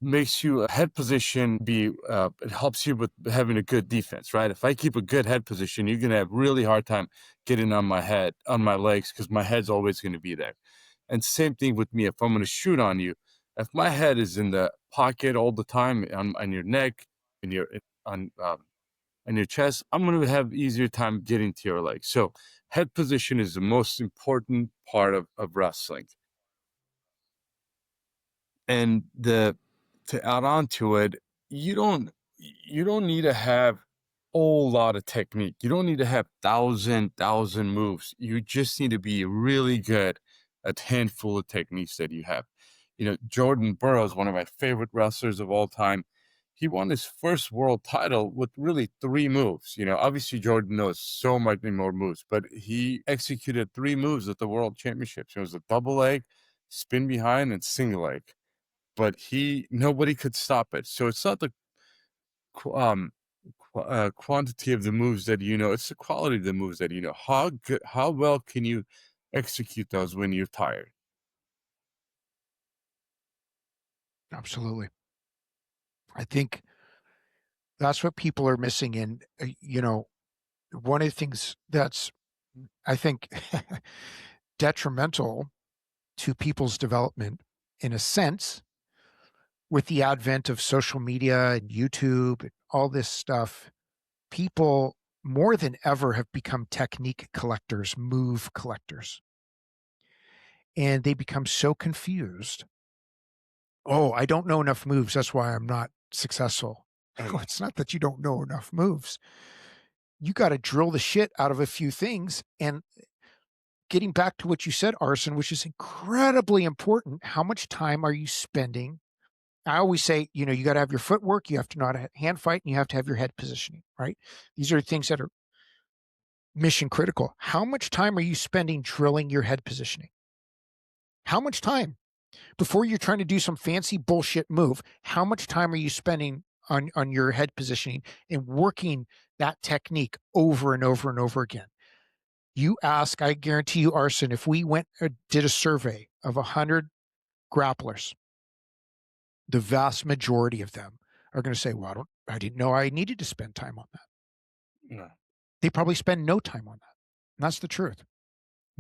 Speaker 2: makes you a head position it helps you with having a good defense, right? If I keep a good head position, you're going to have really hard time getting on my legs, because my head's always going to be there. And same thing with me. If I'm going to shoot on you, if my head is in the pocket all the time on your neck, on your chest, I'm going to have easier time getting to your legs. So head position is the most important part of wrestling. And to add on to it, you don't need to have a whole lot of technique. You don't need to have thousand moves. You just need to be really good at handful of techniques that you have. Jordan Burroughs, one of my favorite wrestlers of all time, he won his first world title with really 3 moves. Obviously Jordan knows so many more moves, but he executed 3 moves at the world championships. It was a double leg, spin behind, and single leg. But nobody could stop it. So it's not the quantity of the moves that it's the quality of the moves that how well can you execute those when you're tired.
Speaker 1: Absolutely. I think that's what people are missing. And, one of the things that's, I think, detrimental to people's development, in a sense, with the advent of social media and YouTube and all this stuff, people more than ever have become technique collectors, move collectors. And they become so confused. Oh, I don't know enough moves. That's why I'm not successful. No, it's not that you don't know enough moves. You got to drill the shit out of a few things. And getting back to what you said, Arsen, which is incredibly important, how much time are you spending? I always say, you got to have your footwork, you have to know how to hand fight, and you have to have your head positioning, right? These are things that are mission critical. How much time are you spending drilling your head positioning? How much time? Before you're trying to do some fancy bullshit move, how much time are you spending on your head positioning and working that technique over and over and over again? You ask, I guarantee you, Arsen, if we went did a survey of 100 grapplers, the vast majority of them are going to say, well, I didn't know I needed to spend time on that.
Speaker 2: No.
Speaker 1: They probably spend no time on that. And that's the truth.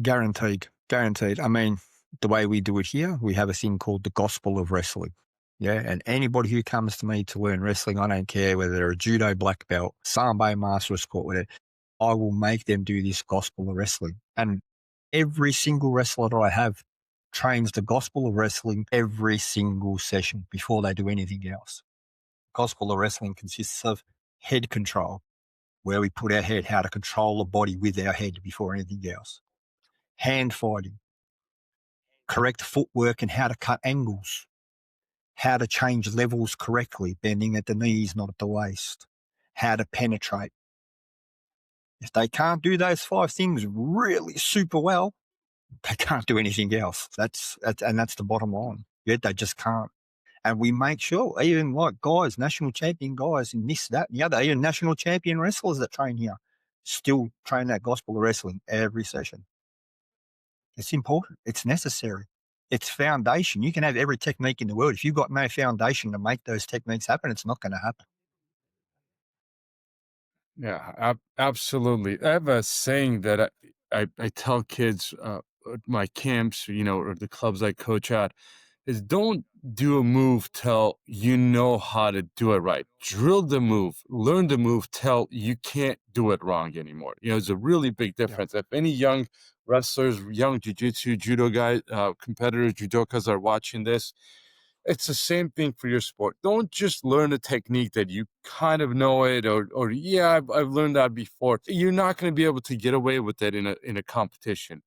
Speaker 3: Guaranteed. I mean, the way we do it here, we have a thing called the gospel of wrestling. Yeah. And anybody who comes to me to learn wrestling, I don't care whether they're a judo black belt, sambo master of sport, whatever, I will make them do this gospel of wrestling. And every single wrestler that I have trains the gospel of wrestling every single session before they do anything else. Gospel of wrestling consists of head control, where we put our head, how to control the body with our head before anything else. Hand fighting, correct footwork and how to cut angles, how to change levels correctly, bending at the knees, not at the waist, how to penetrate. If they can't do those 5 things really super well, they can't do anything else. That's the bottom line. Yeah, they just can't. And we make sure, even like guys, national champion guys in this, that, and the other, even national champion wrestlers that train here, still train that gospel of wrestling every session. It's important. It's necessary. It's foundation. You can have every technique in the world. If you've got no foundation to make those techniques happen, it's not going to happen.
Speaker 2: Yeah, absolutely. I have a saying that I tell kids at my camps, or the clubs I coach at, is don't do a move till you know how to do it right. Drill the move, learn the move till you can't do it wrong anymore. It's a really big difference. If any young wrestlers, young jiu-jitsu, judo guys, competitors, judokas are watching this, it's the same thing for your sport. Don't just learn a technique that you kind of know it, or yeah, I've learned that before. You're not going to be able to get away with it in a competition.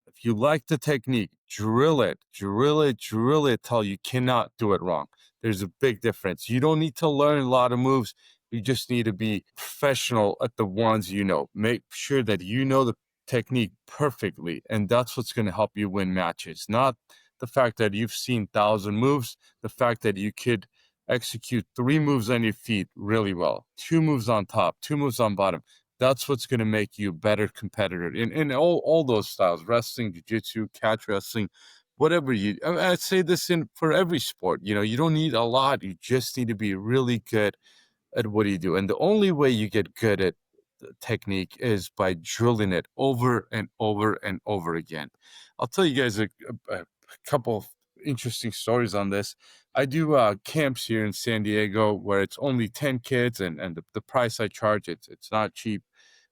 Speaker 2: If you like the technique, drill it till you cannot do it wrong. There's a big difference. You don't need to learn a lot of moves. You just need to be professional at the ones you know. Make sure that you know the technique perfectly, and that's what's going to help you win matches. Not the fact that you've seen 1,000 moves, the fact that you could execute 3 moves on your feet really well, 2 moves on top, 2 moves on bottom. That's what's going to make you a better competitor in all those styles: wrestling, jiu-jitsu, catch wrestling, whatever I'd say this for every sport. You don't need a lot. You just need to be really good at what you do. And the only way you get good at the technique is by drilling it over and over and over again. I'll tell you guys a couple of interesting stories on this. I do camps here in San Diego where it's only 10 kids, and the price I charge, it's not cheap,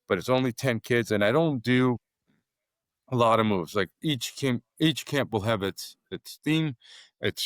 Speaker 2: but it's only 10 kids, and I don't do a lot of moves. Like each camp will have its theme. It's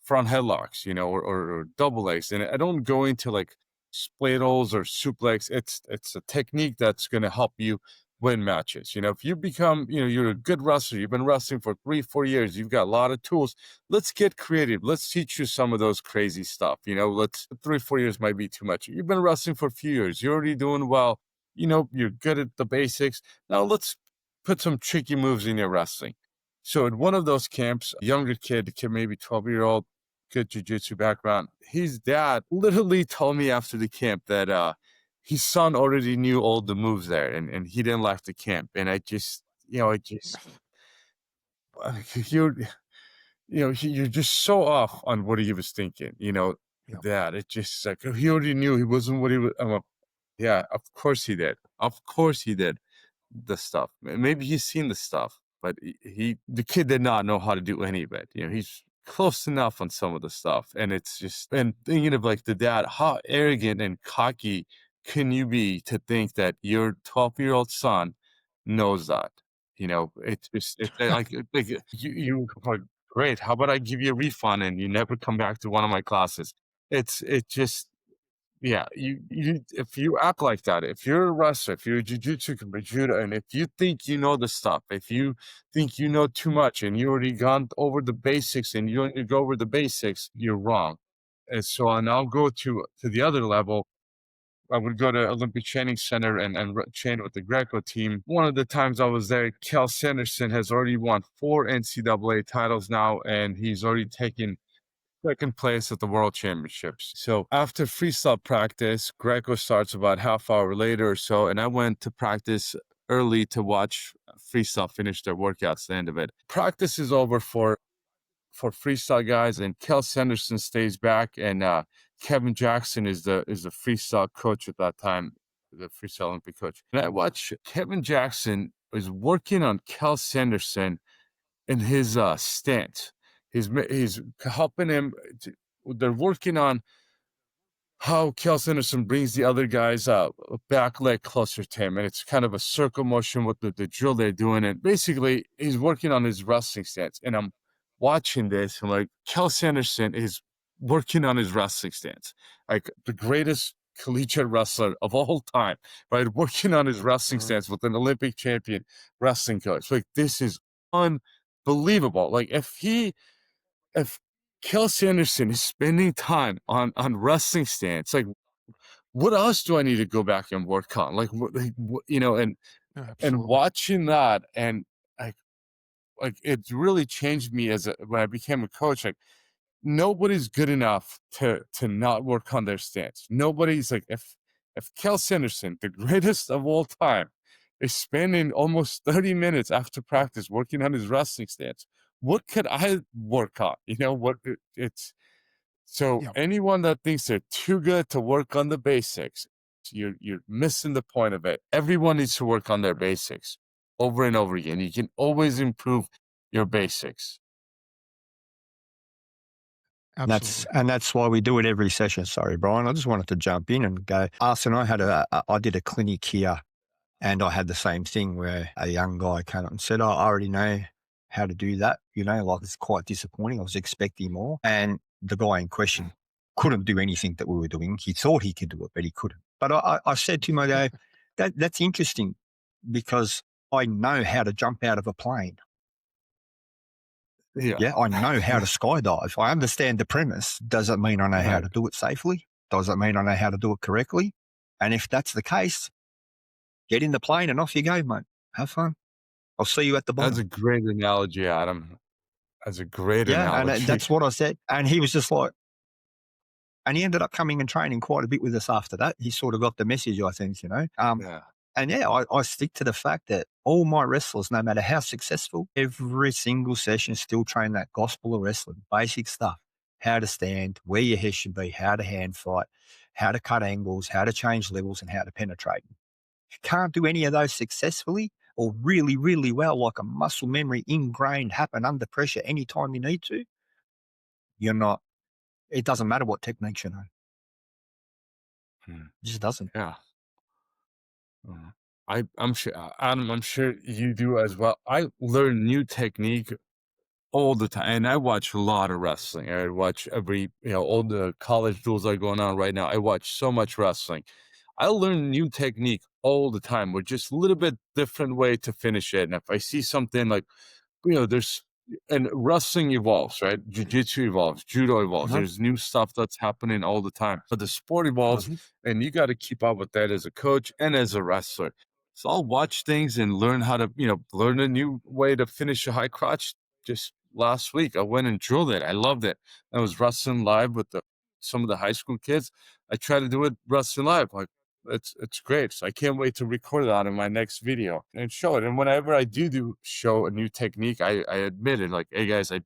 Speaker 2: front headlocks, or double legs, and I don't go into like spladles or suplex. It's a technique that's going to help you win matches. If you become, you're a good wrestler, you've been wrestling for 3-4 years, you've got a lot of tools. Let's get creative. Let's teach you some of those crazy stuff. Let's 3-4 years might be too much. You've been wrestling for a few years. You're already doing well. You're good at the basics. Now let's put some tricky moves in your wrestling. So at one of those camps, a younger kid maybe 12-year-old, good jiu-jitsu background, his dad literally told me after the camp that his son already knew all the moves there, and he didn't like the camp. And I just, you're, you're just so off on what he was thinking,
Speaker 1: Yeah.
Speaker 2: that it just like, he already knew he wasn't what he was. Yeah, of course he did. Of course he did the stuff. Maybe he's seen the stuff, but the kid did not know how to do any of it. He's close enough on some of the stuff. And it's just, and thinking of like the dad, how arrogant and cocky can you be to think that your 12-year-old son knows that? It's just, it's like you are great. How about I give you a refund and you never come back to one of my classes? It just, yeah, if you act like that, if you're a wrestler, if you're a jiu-jitsu judo, and if you think you know the stuff, if you think you know too much and you already gone over the basics and you only go over the basics, you're wrong. And so, and I'll go to the other level. I would go to Olympic Training Center and train with the Greco team. One of the times I was there, Kel Sanderson has already won 4 NCAA titles now, and he's already taken second place at the World Championships. So after freestyle practice, Greco starts about half hour later or so, and I went to practice early to watch freestyle finish their workouts at the end of it. Practice is over for freestyle guys, and Kel Sanderson stays back, and Kevin Jackson is the freestyle coach at that time, the freestyle Olympic coach. And I watch Kevin Jackson is working on Kel Sanderson in his stance. He's helping him. They're working on how Kel Sanderson brings the other guy's back leg closer to him. And it's kind of a circle motion with the drill they're doing. And basically, he's working on his wrestling stance. And I'm watching this, and like, Kel Sanderson is working on his wrestling stance. Like the greatest collegiate wrestler of all time, right? Working on his wrestling stance with an Olympic champion wrestling coach. Like, this is unbelievable. Like, if Kel Sanderson is spending time on wrestling stance, like, what else do I need to go back and work on? Like, and
Speaker 1: Absolutely.
Speaker 2: watching that, and like it really changed me when I became a coach. Like, nobody's good enough to not work on their stance. Nobody's like, if Kel Sanderson, the greatest of all time, is spending almost 30 minutes after practice working on his wrestling stance, what could I work on? It's so
Speaker 1: Yeah.
Speaker 2: anyone that thinks they're too good to work on the basics, you're missing the point of it. Everyone needs to work on their basics over and over again. You can always improve your basics.
Speaker 1: Absolutely.
Speaker 3: That's why we do it every session. Sorry, Brian. I just wanted to jump in and go. Arsen, I did a clinic here, and I had the same thing where a young guy came up and said, I already know how to do that. Like, it's quite disappointing. I was expecting more. And the guy in question couldn't do anything that we were doing. He thought he could do it, but he couldn't. But I said to him, I go, that's interesting, because I know how to jump out of a plane. Yeah, I know how to skydive. I understand the premise. Does it mean I know how to do it safely? Does it mean I know how to do it correctly? And if that's the case, get in the plane and off you go, mate. Have fun. I'll see you at the bottom.
Speaker 2: That's a great analogy, Adam. That's a great analogy.
Speaker 3: And that's what I said. And he was just like, and he ended up coming and training quite a bit with us after that. He sort of got the message, I think,
Speaker 2: Yeah.
Speaker 3: And I stick to the fact that all my wrestlers, no matter how successful, every single session still train that gospel of wrestling, basic stuff, how to stand, where your head should be, how to hand fight, how to cut angles, how to change levels, and how to penetrate. If you can't do any of those successfully or really, really well, like a muscle memory ingrained, happen under pressure anytime you need to, you're not. It doesn't matter what techniques you know. It just doesn't.
Speaker 2: Yeah. I'm sure, Adam, I'm sure you do as well. I learn new technique all the time, and I watch a lot of wrestling. I watch all the college duels are going on right now. I watch so much wrestling. I learn new technique all the time, or just a little bit different way to finish it. And if I see something like, there's and wrestling evolves, right? Jiu-jitsu evolves, judo evolves.
Speaker 3: Uh-huh.
Speaker 2: There's new stuff that's happening all the time. But the sport evolves,
Speaker 3: Mhm.
Speaker 2: and you got to keep up with that as a coach and as a wrestler. So I'll watch things and learn how to, learn a new way to finish a high crotch. Just last week, I went and drilled it. I loved it. I was wrestling live with some of the high school kids. I try to do it wrestling live. Like, it's great. So I can't wait to record that in my next video and show it. And whenever I do show a new technique, I admit it. Like, hey guys, I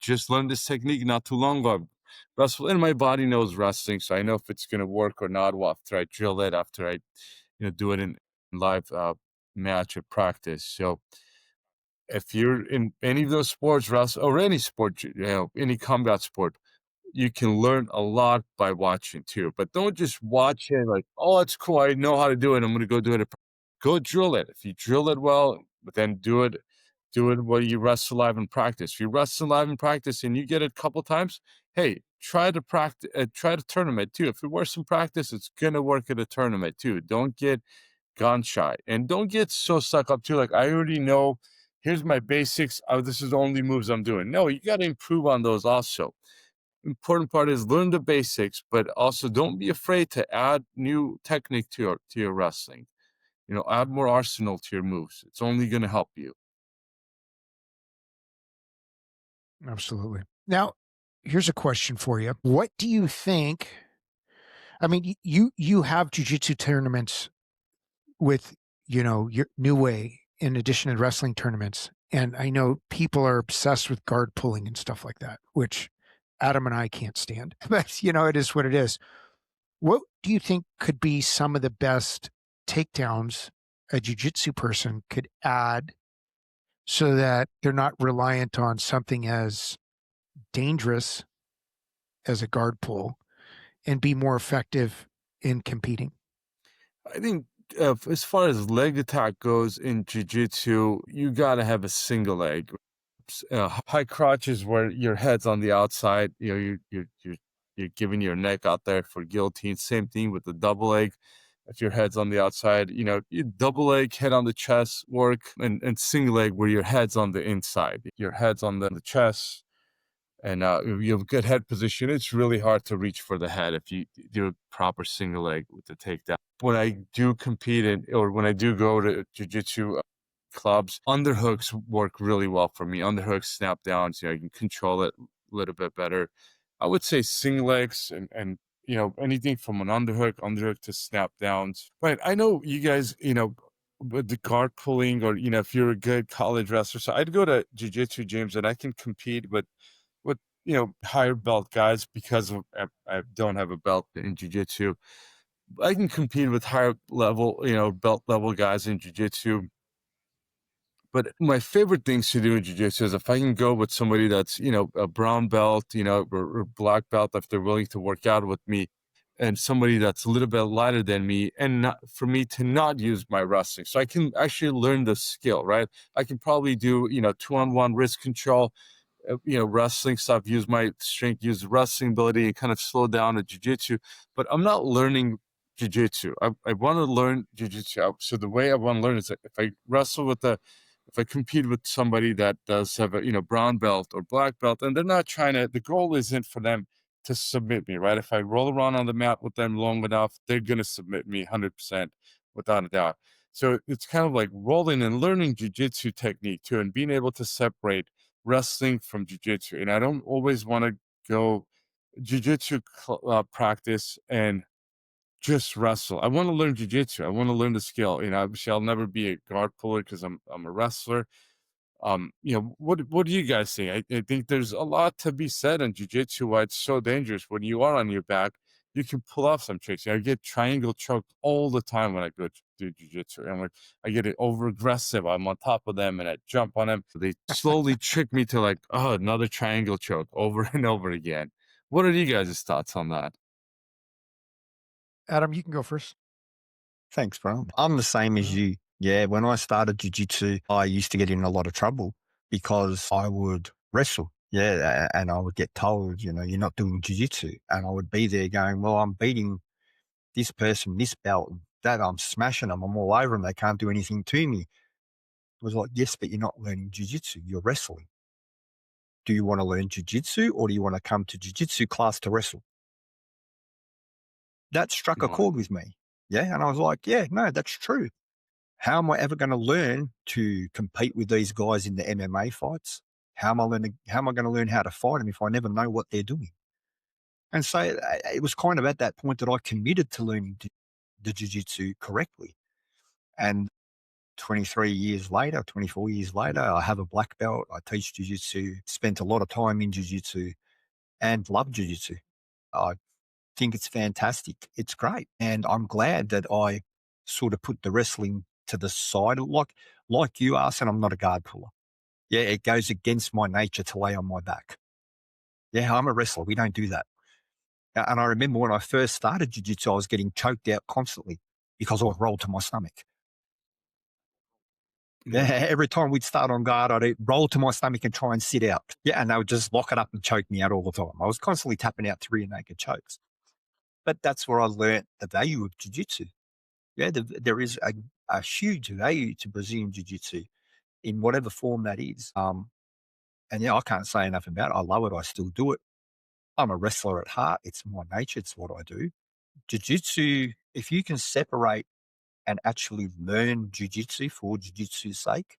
Speaker 2: just learned this technique not too long ago. Wrestle, and my body knows wrestling, so I know if it's gonna work or not. Well, after I drill it, after I do it in live match or practice. So if you're in any of those sports, wrestle or any sport, any combat sport, you can learn a lot by watching too. But don't just watch it like, oh, it's cool. I know how to do it. I'm going to go do it. Go drill it. If you drill it well, but then do it while you wrestle live in practice. If you wrestle live in practice and you get it a couple times, hey, try to practice, try to tournament too. If it works in practice, it's going to work at a tournament too. Don't get gun shy and don't get so stuck up too. Like, I already know, here's my basics. Oh, this is the only moves I'm doing. No, you got to improve on those also. Important part is learn the basics, but also don't be afraid to add new technique to your wrestling. Add more arsenal to your moves. It's only going to help you.
Speaker 1: Absolutely. Now, here's a question for you. What do you think? I mean, you have jujitsu tournaments with, your New Way in addition to wrestling tournaments. And I know people are obsessed with guard pulling and stuff like that, which Adam and I can't stand. But, it is what it is. What do you think could be some of the best takedowns a jujitsu person could add so that they're not reliant on something as dangerous as a guard pull and be more effective in competing?
Speaker 2: I think as far as leg attack goes in jiu-jitsu, you got to have a single leg. High crotch is where your head's on the outside. You're giving your neck out there for guillotine. Same thing with the double leg. If your head's on the outside, you double leg, head on the chest work, and single leg where your head's on the inside. Your head's on the chest, and if you have a good head position, it's really hard to reach for the head if you do a proper single leg with the takedown. When I do compete or when I do go to jiu-jitsu clubs, underhooks work really well for me. Underhooks, snap downs, I can control it a little bit better. I would say single legs and anything from an underhook to snap downs. Right. I know you guys, with the guard pulling or, if you're a good college wrestler, so I'd go to jiu-jitsu gyms and I can compete with higher belt guys because I don't have a belt in jiu-jitsu. I can compete with higher level, belt level guys in jiu-jitsu. But my favorite things to do in jiu-jitsu is if I can go with somebody that's, a brown belt, or black belt, if they're willing to work out with me, and somebody that's a little bit lighter than me, and not for me to not use my wrestling. So I can actually learn the skill, right? I can probably do, 2-on-1 wrist control, wrestling stuff, use my strength, use wrestling ability and kind of slow down the jiu-jitsu, but I'm not learning jiu-jitsu. I want to learn jiu-jitsu. So the way I want to learn is that if I compete with somebody that does have a, brown belt or black belt, and they're not the goal isn't for them to submit me, right? If I roll around on the mat with them long enough, they're going to submit me 100% without a doubt. So it's kind of like rolling and learning jiu-jitsu technique too, and being able to separate wrestling from jiu-jitsu. And I don't always want to go jiu-jitsu practice and just wrestle. I want to learn jiu-jitsu. I want to learn the skill. Obviously I'll never be a guard puller because I'm a wrestler. What do you guys think? I think there's a lot to be said in jiu-jitsu why it's so dangerous. When you are on your back, you can pull off some tricks. I get triangle choked all the time when I go do jiu-jitsu. And I get it over aggressive. I'm on top of them and I jump on them. They slowly trick me to another triangle choke over and over again. What are you guys' thoughts on that?
Speaker 1: Adam, you can go first.
Speaker 3: Thanks, bro. I'm the same as you. Yeah, when I started jiu-jitsu, I used to get in a lot of trouble because I would wrestle. Yeah, and I would get told, you're not doing jiu-jitsu. And I would be there going, well, I'm beating this person, this belt, that I'm smashing them, I'm all over them, they can't do anything to me. I was like, yes, but you're not learning jiu-jitsu, you're wrestling. Do you want to learn jiu-jitsu or do you want to come to jiu-jitsu class to wrestle? That struck a
Speaker 2: Right.
Speaker 3: chord with me. Yeah. And I was like, yeah, no, that's true. How am I ever going to learn to compete with these guys in the MMA fights? How am I going to learn how to fight them if I never know what they're doing? And so it was kind of at that point that I committed to learning the jiu-jitsu correctly. And 23 years later, 24 years later, I have a black belt. I teach jiu-jitsu, spent a lot of time in jiu-jitsu and love jiu-jitsu. I think it's fantastic. It's great. And I'm glad that I sort of put the wrestling to the side. Like you, Arsen, I'm not a guard puller. Yeah, it goes against my nature to lay on my back. Yeah, I'm a wrestler. We don't do that. And I remember when I first started jiu-jitsu, I was getting choked out constantly because I would roll to my stomach. Yeah, every time we'd start on guard, I'd roll to my stomach and try and sit out. Yeah, and they would just lock it up and choke me out all the time. I was constantly tapping out 3 naked chokes. But that's where I learned the value of jiu-jitsu. Yeah, there is a huge value to Brazilian jiu-jitsu in whatever form that is. And yeah, I can't say enough about it. I love it. I still do it. I'm a wrestler at heart. It's my nature. It's what I do. Jiu-jitsu, if you can separate and actually learn jiu-jitsu for jiu-jitsu's sake,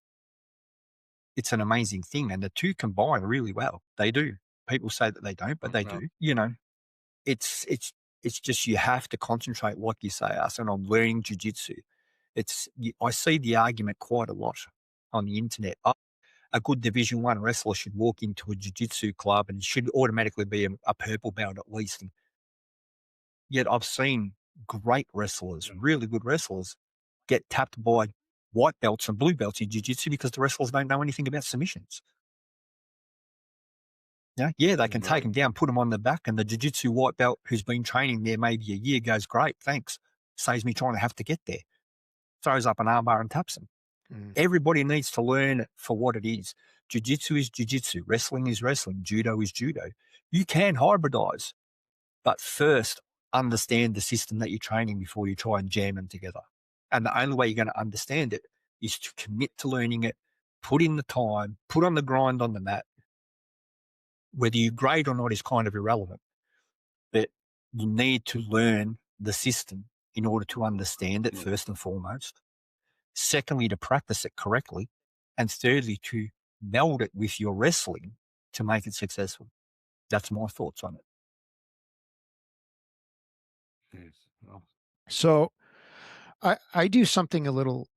Speaker 3: it's an amazing thing. And the two combine really well. They do. People say that they don't, but they do. You know, it's just you have to concentrate, like you say, Arsen, on learning jiu-jitsu. I see the argument quite a lot on the internet. A good Division 1 wrestler should walk into a jiu-jitsu club and should automatically be a purple belt at least. And yet I've seen great wrestlers, really good wrestlers, get tapped by white belts and blue belts in jiu-jitsu because the wrestlers don't know anything about submissions. Yeah, they can take them down, put them on the back, and the jiu-jitsu white belt who's been training there maybe a year goes, great, thanks. Saves me trying to have to get there. Throws up an armbar and taps them. Everybody needs to learn it for what it is. Jiu-jitsu is jiu-jitsu. Wrestling is wrestling. Judo is judo. You can hybridize, but first understand the system that you're training before you try and jam them together. And the only way you're going to understand it is to commit to learning it, put in the time, put on the grind on the mat. Whether you grade or not is kind of irrelevant, but you need to learn the system in order to understand it first and foremost. Secondly, to practice it correctly. And thirdly, to meld it with your wrestling to make it successful. That's my thoughts on it.
Speaker 1: So I do something a little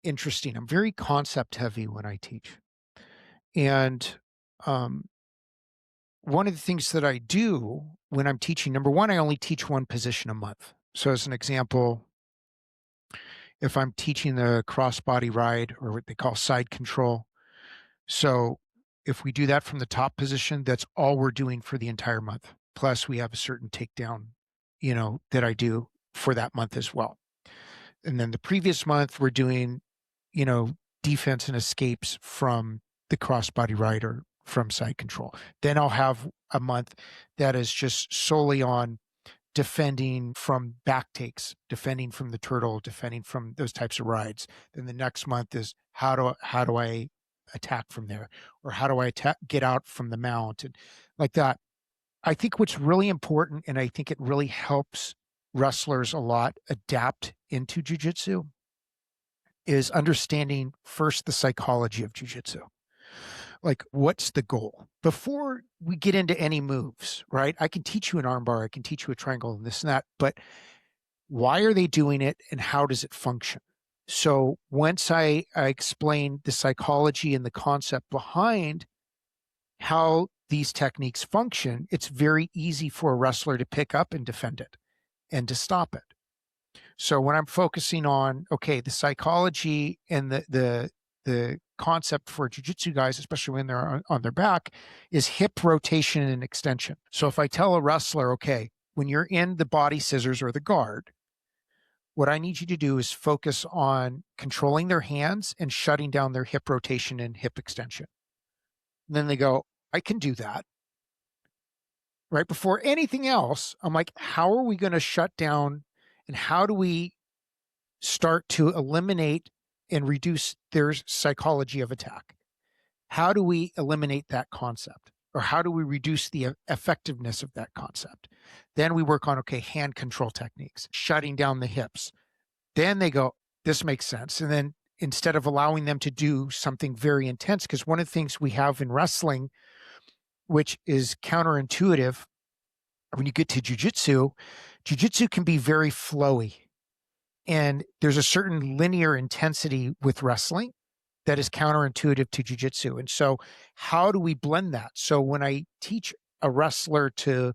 Speaker 1: interesting. I'm very concept heavy when I teach. And one of the things that I do when I'm teaching, number one, I only teach one position a month. So as an example, if I'm teaching the crossbody ride or what they call side control. So if we do that from the top position, that's all we're doing for the entire month. Plus we have a certain takedown, that I do for that month as well. And then the previous month we're doing, defense and escapes from the crossbody ride or from side control. Then I'll have a month that is just solely on defending from back takes, defending from the turtle, defending from those types of rides. Then the next month is how do I attack from there, or how do I get out from the mount, and like that. I think what's really important, and I think it really helps wrestlers a lot adapt into jiu-jitsu, is understanding first the psychology of jiu-jitsu. Like, what's the goal? Before we get into any moves, right? I can teach you an armbar, I can teach you a triangle and this and that, but why are they doing it and how does it function? So once I explain the psychology and the concept behind how these techniques function, it's very easy for a wrestler to pick up and defend it and to stop it. So when I'm focusing on, okay, the psychology and the concept for jiu-jitsu guys, especially when they're on their back, is hip rotation and extension. So if I tell a wrestler, okay, when you're in the body scissors or the guard, what I need you to do is focus on controlling their hands and shutting down their hip rotation and hip extension. And then they go, I can do that. Right before anything else, I'm like, how are we going to shut down And how do we start to eliminate and reduce their psychology of attack? How do we eliminate that concept? Or how do we reduce the effectiveness of that concept? Then we work on, okay, hand control techniques, shutting down the hips. Then they go, this makes sense. And then instead of allowing them to do something very intense, because one of the things we have in wrestling, which is counterintuitive, when you get to jujitsu, jujitsu can be very flowy. And there's a certain linear intensity with wrestling that is counterintuitive to jujitsu. And so how do we blend that? So when I teach a wrestler to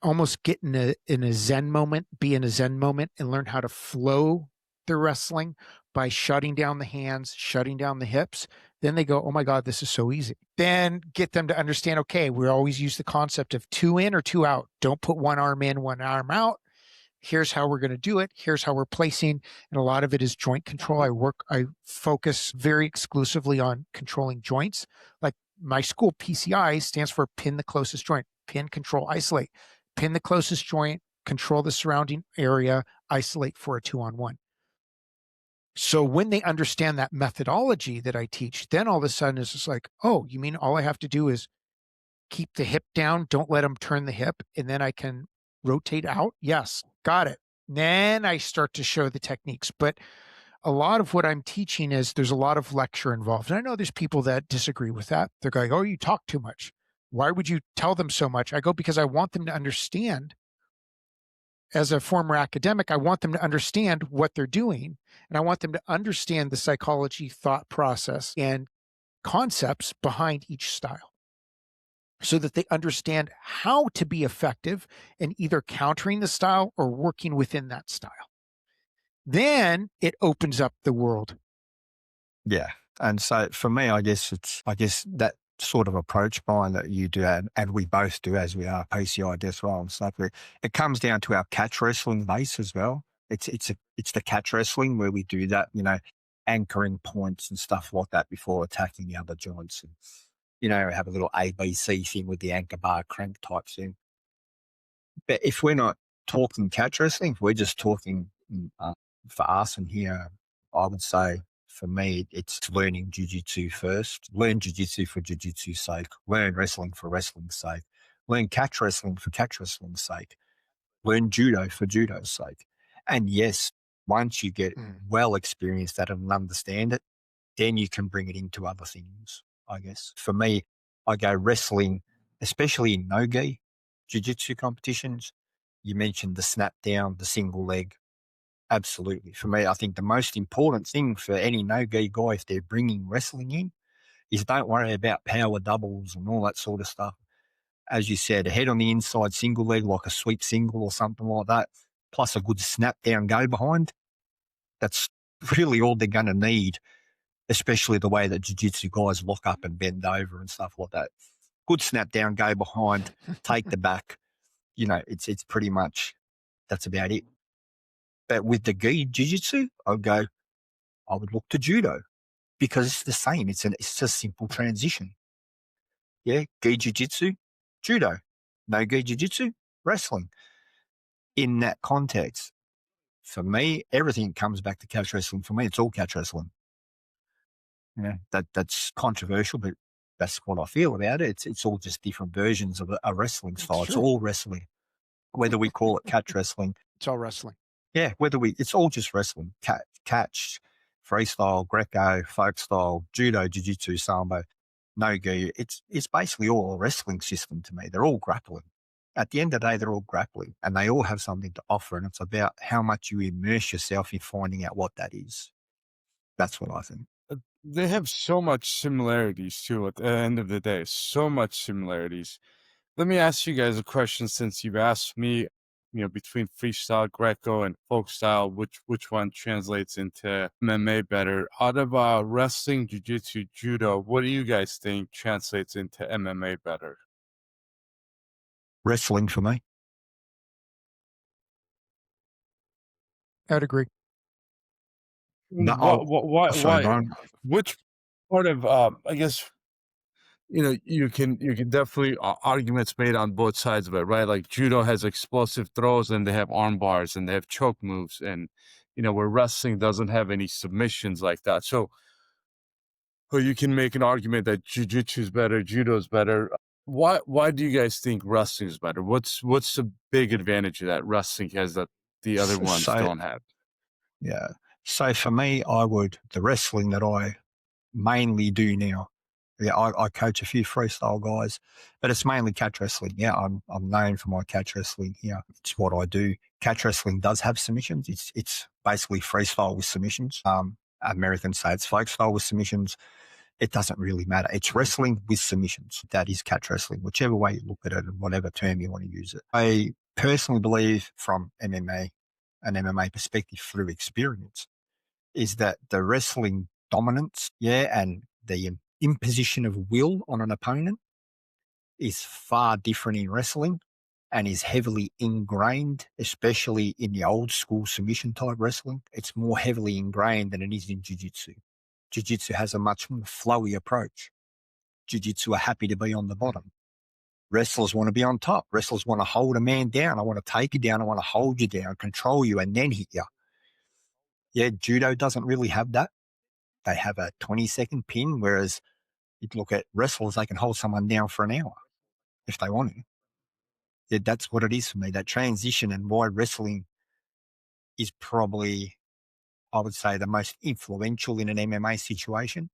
Speaker 1: almost get in a Zen moment, be in a Zen moment and learn how to flow their wrestling by shutting down the hands, shutting down the hips, then they go, oh my God, this is so easy. Then get them to understand, okay, we always use the concept of 2 in or 2 out. Don't put one arm in, one arm out. Here's how we're going to do it. Here's how we're placing. And a lot of it is joint control. I focus very exclusively on controlling joints. Like my school, PCI, stands for pin the closest joint, pin, control, isolate. Pin the closest joint, control the surrounding area, isolate for a 2-on-1. So when they understand that methodology that I teach, then all of a sudden it's just like, oh, you mean all I have to do is keep the hip down, don't let them turn the hip, and then I can rotate out? Yes, got it. Then I start to show the techniques. But a lot of what I'm teaching is there's a lot of lecture involved. And I know there's people that disagree with that. They're going, oh, you talk too much. Why would you tell them so much? I go, because I want them to understand. As a former academic, I want them to understand what they're doing. And I want them to understand the psychology, thought process, and concepts behind each style, so that they understand how to be effective in either countering the style or working within that style. Then it opens up the world.
Speaker 3: Yeah. And so for me, I guess that sort of approach, Brian, that you do, and we both do as we are PCI death roll and stuff, it comes down to our catch wrestling base as well. It's the catch wrestling where we do that, anchoring points and stuff like that before attacking the other joints. And, have a little ABC thing with the anchor bar crank type thing. But if we're not talking catch wrestling, if we're just talking for Arsen here, I would say for me, it's learning jiu-jitsu first. Learn jiu-jitsu for jiu-jitsu's sake. Learn wrestling for wrestling's sake. Learn catch wrestling for catch wrestling's sake. Learn judo for judo's sake. And yes, once you get well experienced at it and understand it, then you can bring it into other things, I guess. For me, I go wrestling, especially in no-gi jiu-jitsu competitions. You mentioned the snap down, the single leg. Absolutely. For me, I think the most important thing for any no-gi guy, if they're bringing wrestling in, is don't worry about power doubles and all that sort of stuff. As you said, a head on the inside single leg, like a sweep single or something like that, plus a good snap down go behind. That's really all they're going to need, especially the way that jiu-jitsu guys lock up and bend over and stuff like that. Good snap down, go behind, take the back. It's pretty much, that's about it. But with the gi jiu-jitsu, I would look to judo because it's the same. It's a simple transition. Yeah, gi jiu-jitsu, judo. No gi jiu-jitsu, wrestling. In that context, for me, everything comes back to catch wrestling. For me, it's all catch wrestling. Yeah, that's controversial, but that's what I feel about it. It's all just different versions of a wrestling style. It's all wrestling. Whether we call it catch wrestling.
Speaker 1: It's all wrestling.
Speaker 3: Yeah, it's all just wrestling. Catch, freestyle, Greco, folk style, judo, jiu-jitsu, sambo, no-gi. It's basically all a wrestling system to me. They're all grappling. At the end of the day, they're all grappling and they all have something to offer. And it's about how much you immerse yourself in finding out what that is. That's what I think.
Speaker 2: They have so much similarities too at the end of the day. So much similarities. Let me ask you guys a question since you've asked me, between freestyle, Greco, and folk style, which one translates into MMA better? Out of wrestling, jiu-jitsu, judo, what do you guys think translates into MMA better?
Speaker 3: Wrestling for me.
Speaker 1: I'd agree.
Speaker 3: No,
Speaker 2: Why?
Speaker 3: sorry, Brian.
Speaker 2: Which part of, I guess, you can definitely arguments made on both sides of it, right? Like judo has explosive throws and they have arm bars and they have choke moves, and where wrestling doesn't have any submissions like that. So you can make an argument that jiu-jitsu is better, judo is better. Why do you guys think wrestling is better? What's the big advantage that wrestling has that the other ones
Speaker 3: So,
Speaker 2: don't have?
Speaker 3: yeah. So for me, the wrestling that I mainly do now, yeah, I coach a few freestyle guys, but it's mainly catch wrestling. Yeah, I'm known for my catch wrestling. Yeah, it's what I do. Catch wrestling does have submissions. It's basically freestyle with submissions. Americans say it's folk style with submissions. It doesn't really matter. It's wrestling with submissions. That is catch wrestling, whichever way you look at it and whatever term you want to use it. I personally believe from an MMA perspective through experience, is that the wrestling dominance, and the imposition of will on an opponent is far different in wrestling and is heavily ingrained, especially in the old school submission type wrestling. It's more heavily ingrained than it is in jiu-jitsu. Jiu-jitsu has a much more flowy approach. Jiu-jitsu are happy to be on the bottom. Wrestlers want to be on top. Wrestlers want to hold a man down. I want to take you down. I want to hold you down, control you, and then hit you. Yeah, judo doesn't really have that. They have a 20-second pin, whereas you look at wrestlers, they can hold someone down for an hour if they want to. Yeah, that's what it is for me, that transition, and why wrestling is probably, I would say, the most influential in an MMA situation,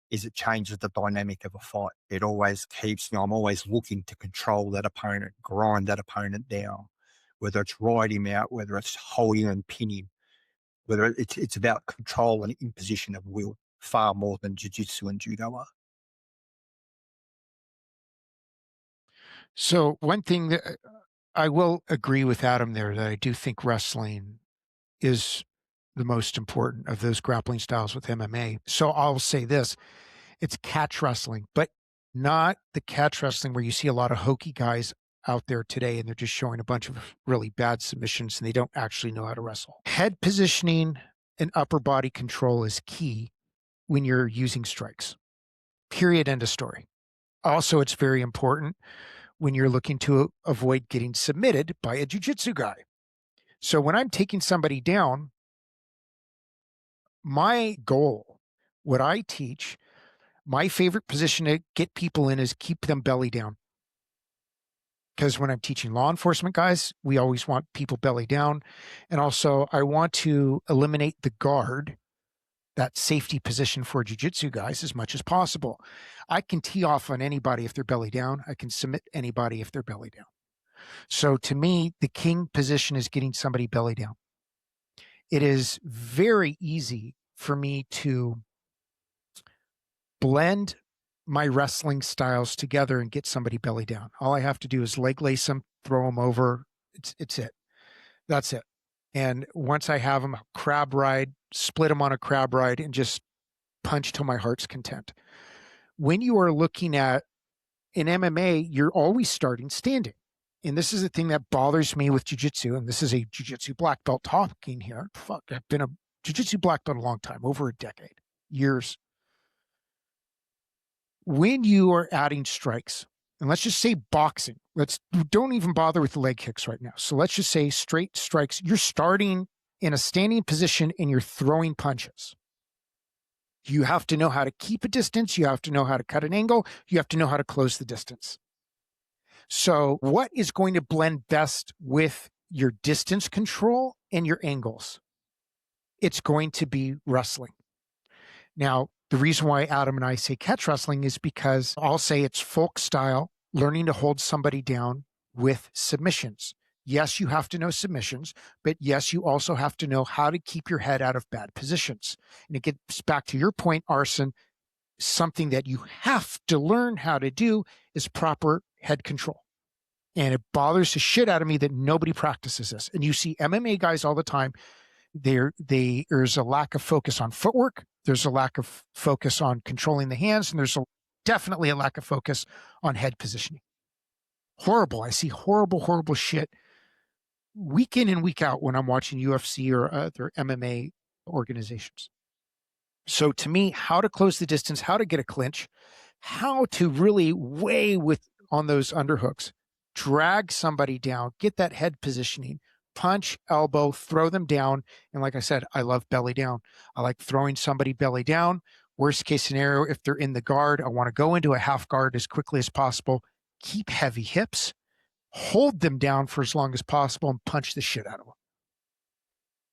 Speaker 3: is it changes the dynamic of a fight. It always keeps me, I'm always looking to control that opponent, grind that opponent down, whether it's ride him out, whether it's hold him and pin him, whether it's about control and imposition of will far more than jiu-jitsu and judo are.
Speaker 1: So one thing that I will agree with Adam there, that I do think wrestling is the most important of those grappling styles with MMA. So I'll say this, it's catch wrestling, but not the catch wrestling where you see a lot of hokey guys out there today and they're just showing a bunch of really bad submissions and they don't actually know how to wrestle. Head positioning and upper body control is key when you're using strikes. Period. End of story. Also, it's very important when you're looking to avoid getting submitted by a jiu-jitsu guy. So when I'm taking somebody down, my goal, what I teach, my favorite position to get people in is keep them belly down. Because when I'm teaching law enforcement guys, we always want people belly down. And also, I want to eliminate the guard, that safety position for jiu-jitsu guys, as much as possible. I can tee off on anybody if they're belly down. I can submit anybody if they're belly down. So to me, the king position is getting somebody belly down. It is very easy for me to blend my wrestling styles together and get somebody belly down. All I have to do is leg lace them, throw them over. It's it. That's it. And once I have them, crab ride, split them on a crab ride, and just punch till my heart's content. When you are looking at in MMA, you're always starting standing. And this is the thing that bothers me with jiu-jitsu, and this is a jiu-jitsu black belt talking here. Fuck, I've been a jiu-jitsu black belt a long time, over a decade, years. When you are adding strikes, and let's just say boxing, don't even bother with the leg kicks right now. So let's just say straight strikes, you're starting in a standing position and you're throwing punches. You have to know how to keep a distance. You have to know how to cut an angle. You have to know how to close the distance. So what is going to blend best with your distance control and your angles? It's going to be wrestling. Now, the reason why Adam and I say catch wrestling is because I'll say it's folk style, learning to hold somebody down with submissions. Yes, you have to know submissions, but yes, you also have to know how to keep your head out of bad positions. And it gets back to your point, Arsen, something that you have to learn how to do is proper head control. And it bothers the shit out of me that nobody practices this. And you see MMA guys all the time. There's a lack of focus on footwork. There's a lack of focus on controlling the hands. And there's definitely a lack of focus on head positioning. Horrible. I see horrible, horrible shit week in and week out when I'm watching UFC or other MMA organizations. So to me, how to close the distance, how to get a clinch, how to really weigh on those underhooks, drag somebody down, get that head positioning, punch, elbow, throw them down. And like I said, I love belly down. I like throwing somebody belly down. Worst case scenario, if they're in the guard, I want to go into a half guard as quickly as possible, keep heavy hips, hold them down for as long as possible, and punch the shit out of them.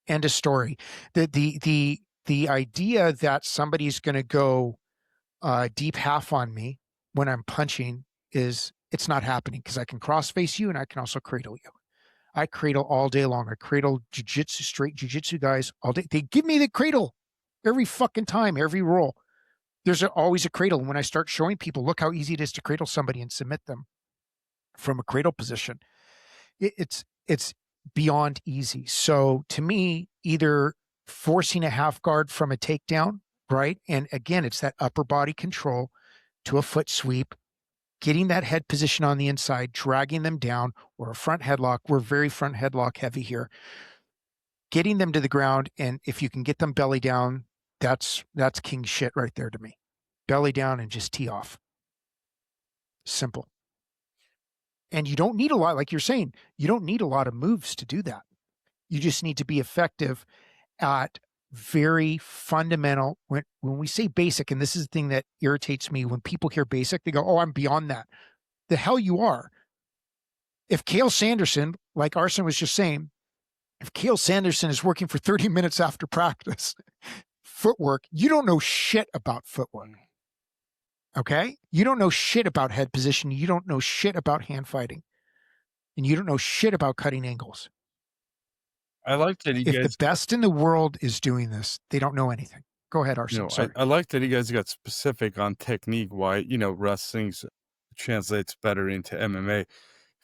Speaker 1: End of story. The idea that somebody's going to go deep half on me when I'm punching it's not happening, because I can cross face you and I can also cradle you. I cradle all day long. I cradle straight jiu-jitsu guys all day. They give me the cradle every fucking time, every roll. There's always a cradle. And when I start showing people, look how easy it is to cradle somebody and submit them from a cradle position, it's beyond easy. So to me, either forcing a half guard from a takedown, right? And again, it's that upper body control to a foot sweep, getting that head position on the inside, dragging them down, or a front headlock. We're very front headlock heavy here. Getting them to the ground, and if you can get them belly down, that's king shit right there to me. Belly down and just tee off. Simple. And you don't need a lot, like you're saying, you don't need a lot of moves to do that. You just need to be effective at very fundamental. When we say basic, and this is the thing that irritates me, when people hear basic, they go, oh, I'm beyond that. The hell you are. If Cale Sanderson, like Arsen was just saying, if Cale Sanderson is working for 30 minutes after practice, footwork, you don't know shit about footwork. Okay? You don't know shit about head position. You don't know shit about hand fighting. And you don't know shit about cutting angles.
Speaker 2: I like that you
Speaker 1: If
Speaker 2: guys.
Speaker 1: the best in the world is doing this, they don't know anything. Go ahead, Arsen. Sorry.
Speaker 2: I like that you guys got specific on technique. Why wrestling translates better into MMA.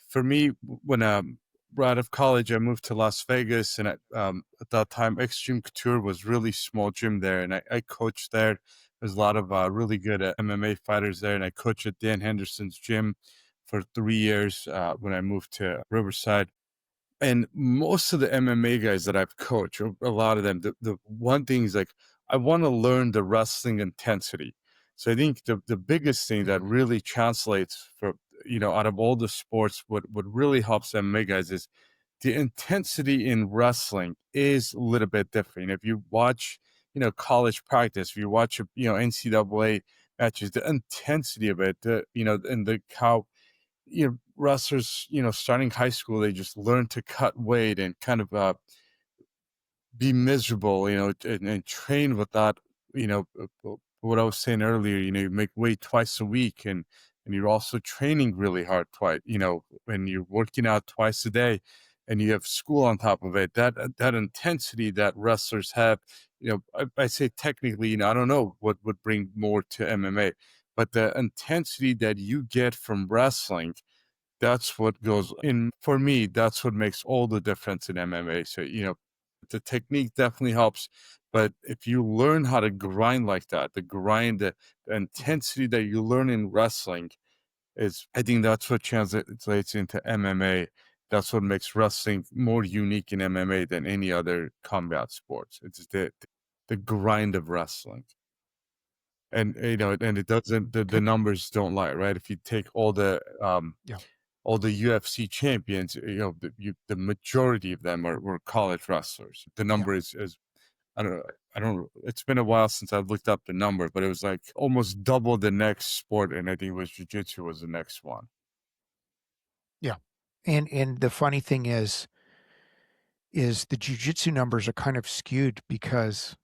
Speaker 2: For me, when right out of college, I moved to Las Vegas, and at that time, Extreme Couture was really small gym there, and I coached there. There's a lot of really good MMA fighters there, and I coached at Dan Henderson's gym for 3 years when I moved to Riverside. And most of the MMA guys that I've coached, a lot of them, the one thing is like, I want to learn the wrestling intensity. So I think the biggest thing that really translates for, out of all the sports, what really helps MMA guys is the intensity in wrestling is a little bit different. If you watch, college practice, if you watch, NCAA matches, the intensity of it, and the how, wrestlers, starting high school, they just learn to cut weight and kind of be miserable, and train with that, what I was saying earlier, you make weight twice a week, and you're also training really hard twice, when you're working out twice a day, and you have school on top of it. That intensity that wrestlers have, I say technically, I don't know what would bring more to MMA, but the intensity that you get from wrestling, that's what goes in. For me, that's what makes all the difference in MMA. So, the technique definitely helps, but if you learn how to grind like that, the intensity that you learn in wrestling I think that's what translates into MMA. That's what makes wrestling more unique in MMA than any other combat sports. It's the grind of wrestling. And, and it doesn't, the numbers don't lie, right? If you take all the UFC champions, the majority of them were college wrestlers. The number is I don't know. It's been a while since I've looked up the number, but it was like almost double the next sport, and I think it was jiu-jitsu was the next one.
Speaker 1: Yeah. And the funny thing is the jiu-jitsu numbers are kind of skewed because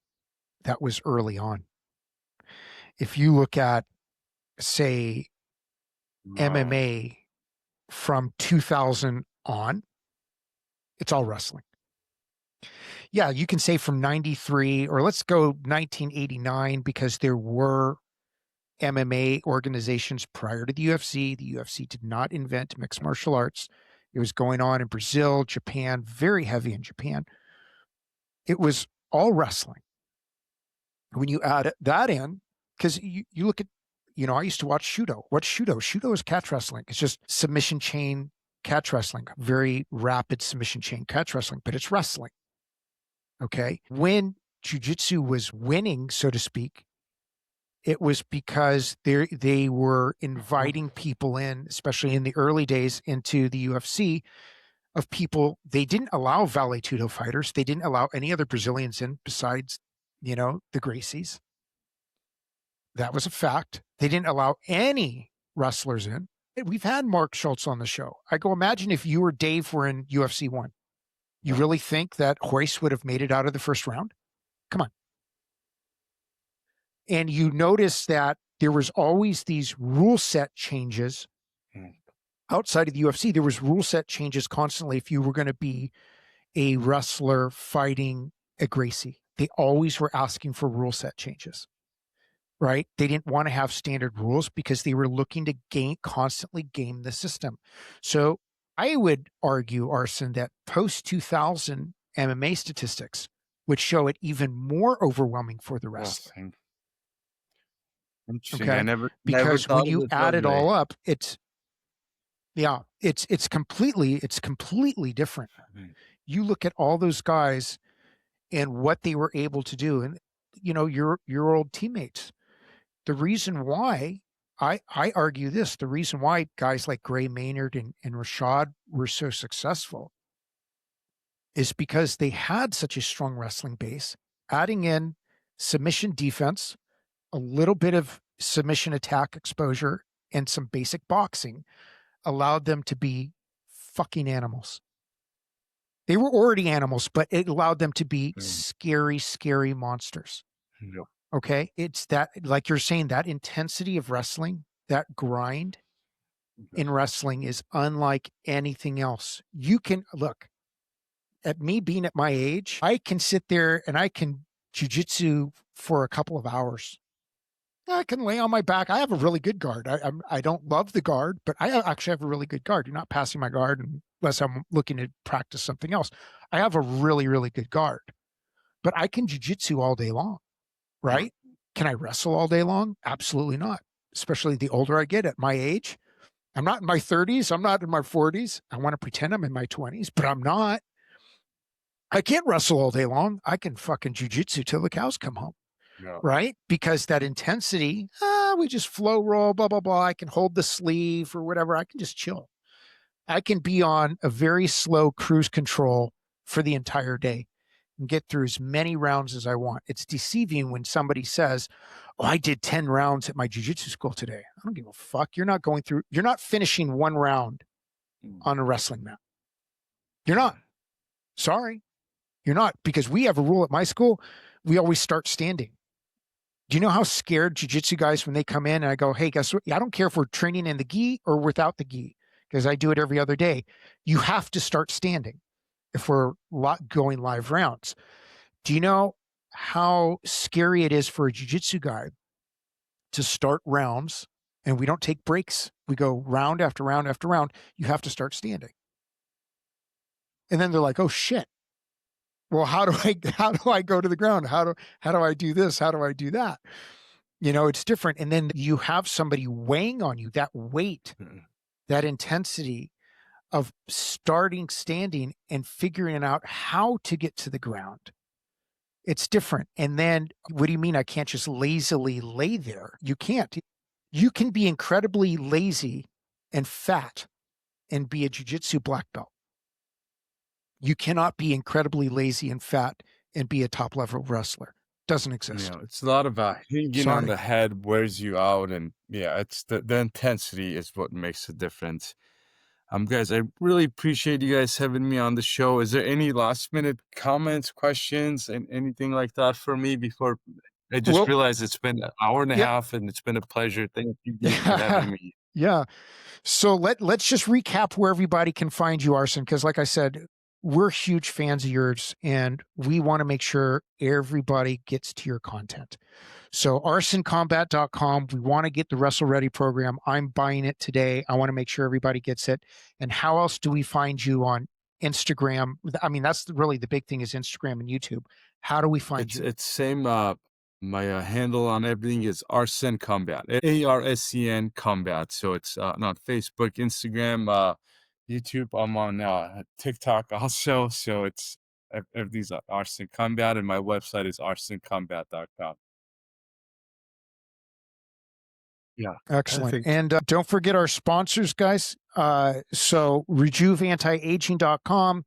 Speaker 1: that was early on. If you look at, say, MMA from 2000 on, it's all wrestling. Yeah, you can say from 93, or let's go 1989, because there were MMA organizations prior to the UFC. The UFC did not invent mixed martial arts. It was going on in Brazil, Japan, very heavy in Japan. It was all wrestling. When you add that in, because you look at, I used to watch Shudo. What's Shudo? Shudo is catch wrestling. It's just submission chain catch wrestling, very rapid submission chain catch wrestling, but it's wrestling. Okay. When jiu-jitsu was winning, so to speak, It was because they were inviting people in, especially in the early days, into the UFC of people. They didn't allow Vale Tudo fighters. They didn't allow any other Brazilians in besides, the Gracies. That was a fact. They didn't allow any wrestlers in. We've had Mark Schultz on the show. I go, imagine if you or Dave were in UFC 1. You really think that Hoist would have made it out of the first round? Come on. And you notice that there was always these rule set changes outside of the UFC. There was rule set changes constantly if you were going to be a wrestler fighting a Gracie. They always were asking for rule set changes, right? They didn't want to have standard rules because they were looking to constantly game the system. So I would argue, Arsen, that post-2000 MMA statistics would show it even more overwhelming for the wrestler.
Speaker 2: Interesting.
Speaker 1: Okay,
Speaker 2: I never
Speaker 1: because
Speaker 2: thought
Speaker 1: when you add it all up, it's completely different. You look at all those guys and what they were able to do, and your old teammates. The reason why I argue this, the reason why guys like Gray Maynard and Rashad were so successful is because they had such a strong wrestling base, adding in submission defense, a little bit of submission attack exposure, and some basic boxing allowed them to be fucking animals. They were already animals, but it allowed them to be scary, scary monsters.
Speaker 2: Yep.
Speaker 1: Okay. It's that, like you're saying, that intensity of wrestling, that grind in wrestling is unlike anything else. You can look at me being at my age, I can sit there and I can jujitsu for a couple of hours. I can lay on my back. I have a really good guard. I don't love the guard, but I actually have a really good guard. You're not passing my guard unless I'm looking to practice something else. I have a really, really good guard, but I can jujitsu all day long, right? Can I wrestle all day long? Absolutely not. Especially the older I get at my age. I'm not in my 30s. I'm not in my 40s. I want to pretend I'm in my 20s, but I'm not. I can't wrestle all day long. I can fucking jujitsu till the cows come home.
Speaker 2: Yeah.
Speaker 1: Right? Because that intensity, we just flow roll, blah, blah, blah. I can hold the sleeve or whatever. I can just chill. I can be on a very slow cruise control for the entire day and get through as many rounds as I want. It's deceiving when somebody says, oh, I did 10 rounds at my jiu-jitsu school today. I don't give a fuck. You're not finishing one round on a wrestling mat. You're not. Sorry. You're not, because we have a rule at my school. We always start standing. Do you know how scared jiu-jitsu guys, when they come in and I go, hey, guess what? I don't care if we're training in the gi or without the gi, because I do it every other day. You have to start standing if we're going live rounds. Do you know how scary it is for a jiu-jitsu guy to start rounds and we don't take breaks? We go round after round after round. You have to start standing. And then they're like, oh shit. Well, how do I go to the ground? How do I do this? How do I do that? It's different. And then you have somebody weighing on you, that weight, that intensity of starting standing and figuring out how to get to the ground. It's different. And then, what do you mean I can't just lazily lay there? You can't. You can be incredibly lazy and fat and be a jiu-jitsu black belt. You cannot be incredibly lazy and fat and be a top level wrestler. Doesn't exist.
Speaker 2: It's a lot of hanging on the head wears you out, and it's the intensity is what makes a difference. Guys, I really appreciate you guys having me on the show. Is there any last minute comments, questions, and anything like that for me before? I just realized it's been an hour and a half, and it's been a pleasure. Thank you for having me.
Speaker 1: Yeah. So let's just recap where everybody can find you, Arsen, because like I said, we're huge fans of yours, and we want to make sure everybody gets to your content. So arsencombat.com, we want to get the Wrestle Ready program. I'm buying it today. I want to make sure everybody gets it. And how else do we find you on Instagram? I mean, that's really the big thing, is Instagram and YouTube. How do we find you?
Speaker 2: It's same. My handle on everything is Arsen Combat, ARSEN Combat. So it's on Facebook, Instagram, YouTube. I'm on TikTok also. So it's everything's Arsen Combat, and my website is arsencombat.com. Yeah.
Speaker 1: Excellent.
Speaker 3: Perfect.
Speaker 1: And don't forget our sponsors, guys. So rejuveantiaging.com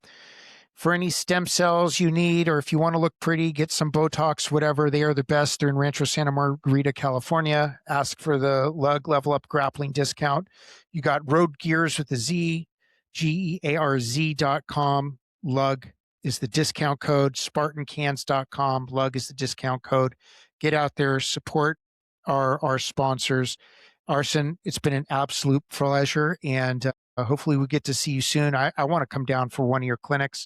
Speaker 1: for any stem cells you need, or if you want to look pretty, get some Botox, whatever. They are the best. They're in Rancho Santa Margarita, California. Ask for the Lug Level Up Grappling discount. You got Road Gears with the Z, GEARZ.com. Lug is the discount code. SpartanCans.com. Lug is the discount code. Get out there, support our sponsors. Arsen, it's been an absolute pleasure, and hopefully we get to see you soon. I want to come down for one of your clinics,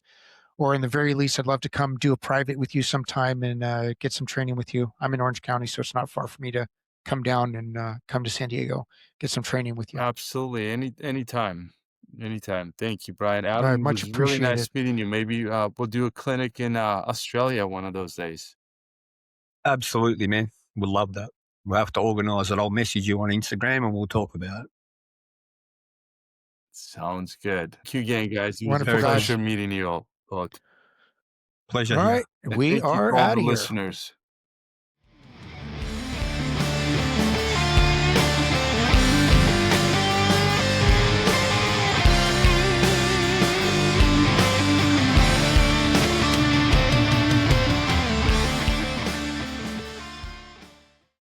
Speaker 1: or in the very least, I'd love to come do a private with you sometime and get some training with you. I'm in Orange County, so it's not far for me to come down and come to San Diego, get some training with you.
Speaker 2: Absolutely. Anytime. Anytime. Thank you, Brian.
Speaker 1: All right,
Speaker 2: Adam, it
Speaker 1: much
Speaker 2: was really nice
Speaker 1: appreciated.
Speaker 2: meeting you. Maybe we'll do a clinic in Australia one of those days.
Speaker 3: Absolutely, man. We'd love that. We'll have to organise it. I'll message you on Instagram and we'll talk about it.
Speaker 2: Sounds good. Thank you again, guys. It was a
Speaker 1: Wonderful, guys.
Speaker 2: pleasure meeting you all.
Speaker 3: Pleasure
Speaker 1: All
Speaker 3: here.
Speaker 1: right,
Speaker 2: And
Speaker 1: we
Speaker 2: thank you
Speaker 1: are
Speaker 2: to all
Speaker 1: out
Speaker 2: the
Speaker 1: of here.
Speaker 2: listeners.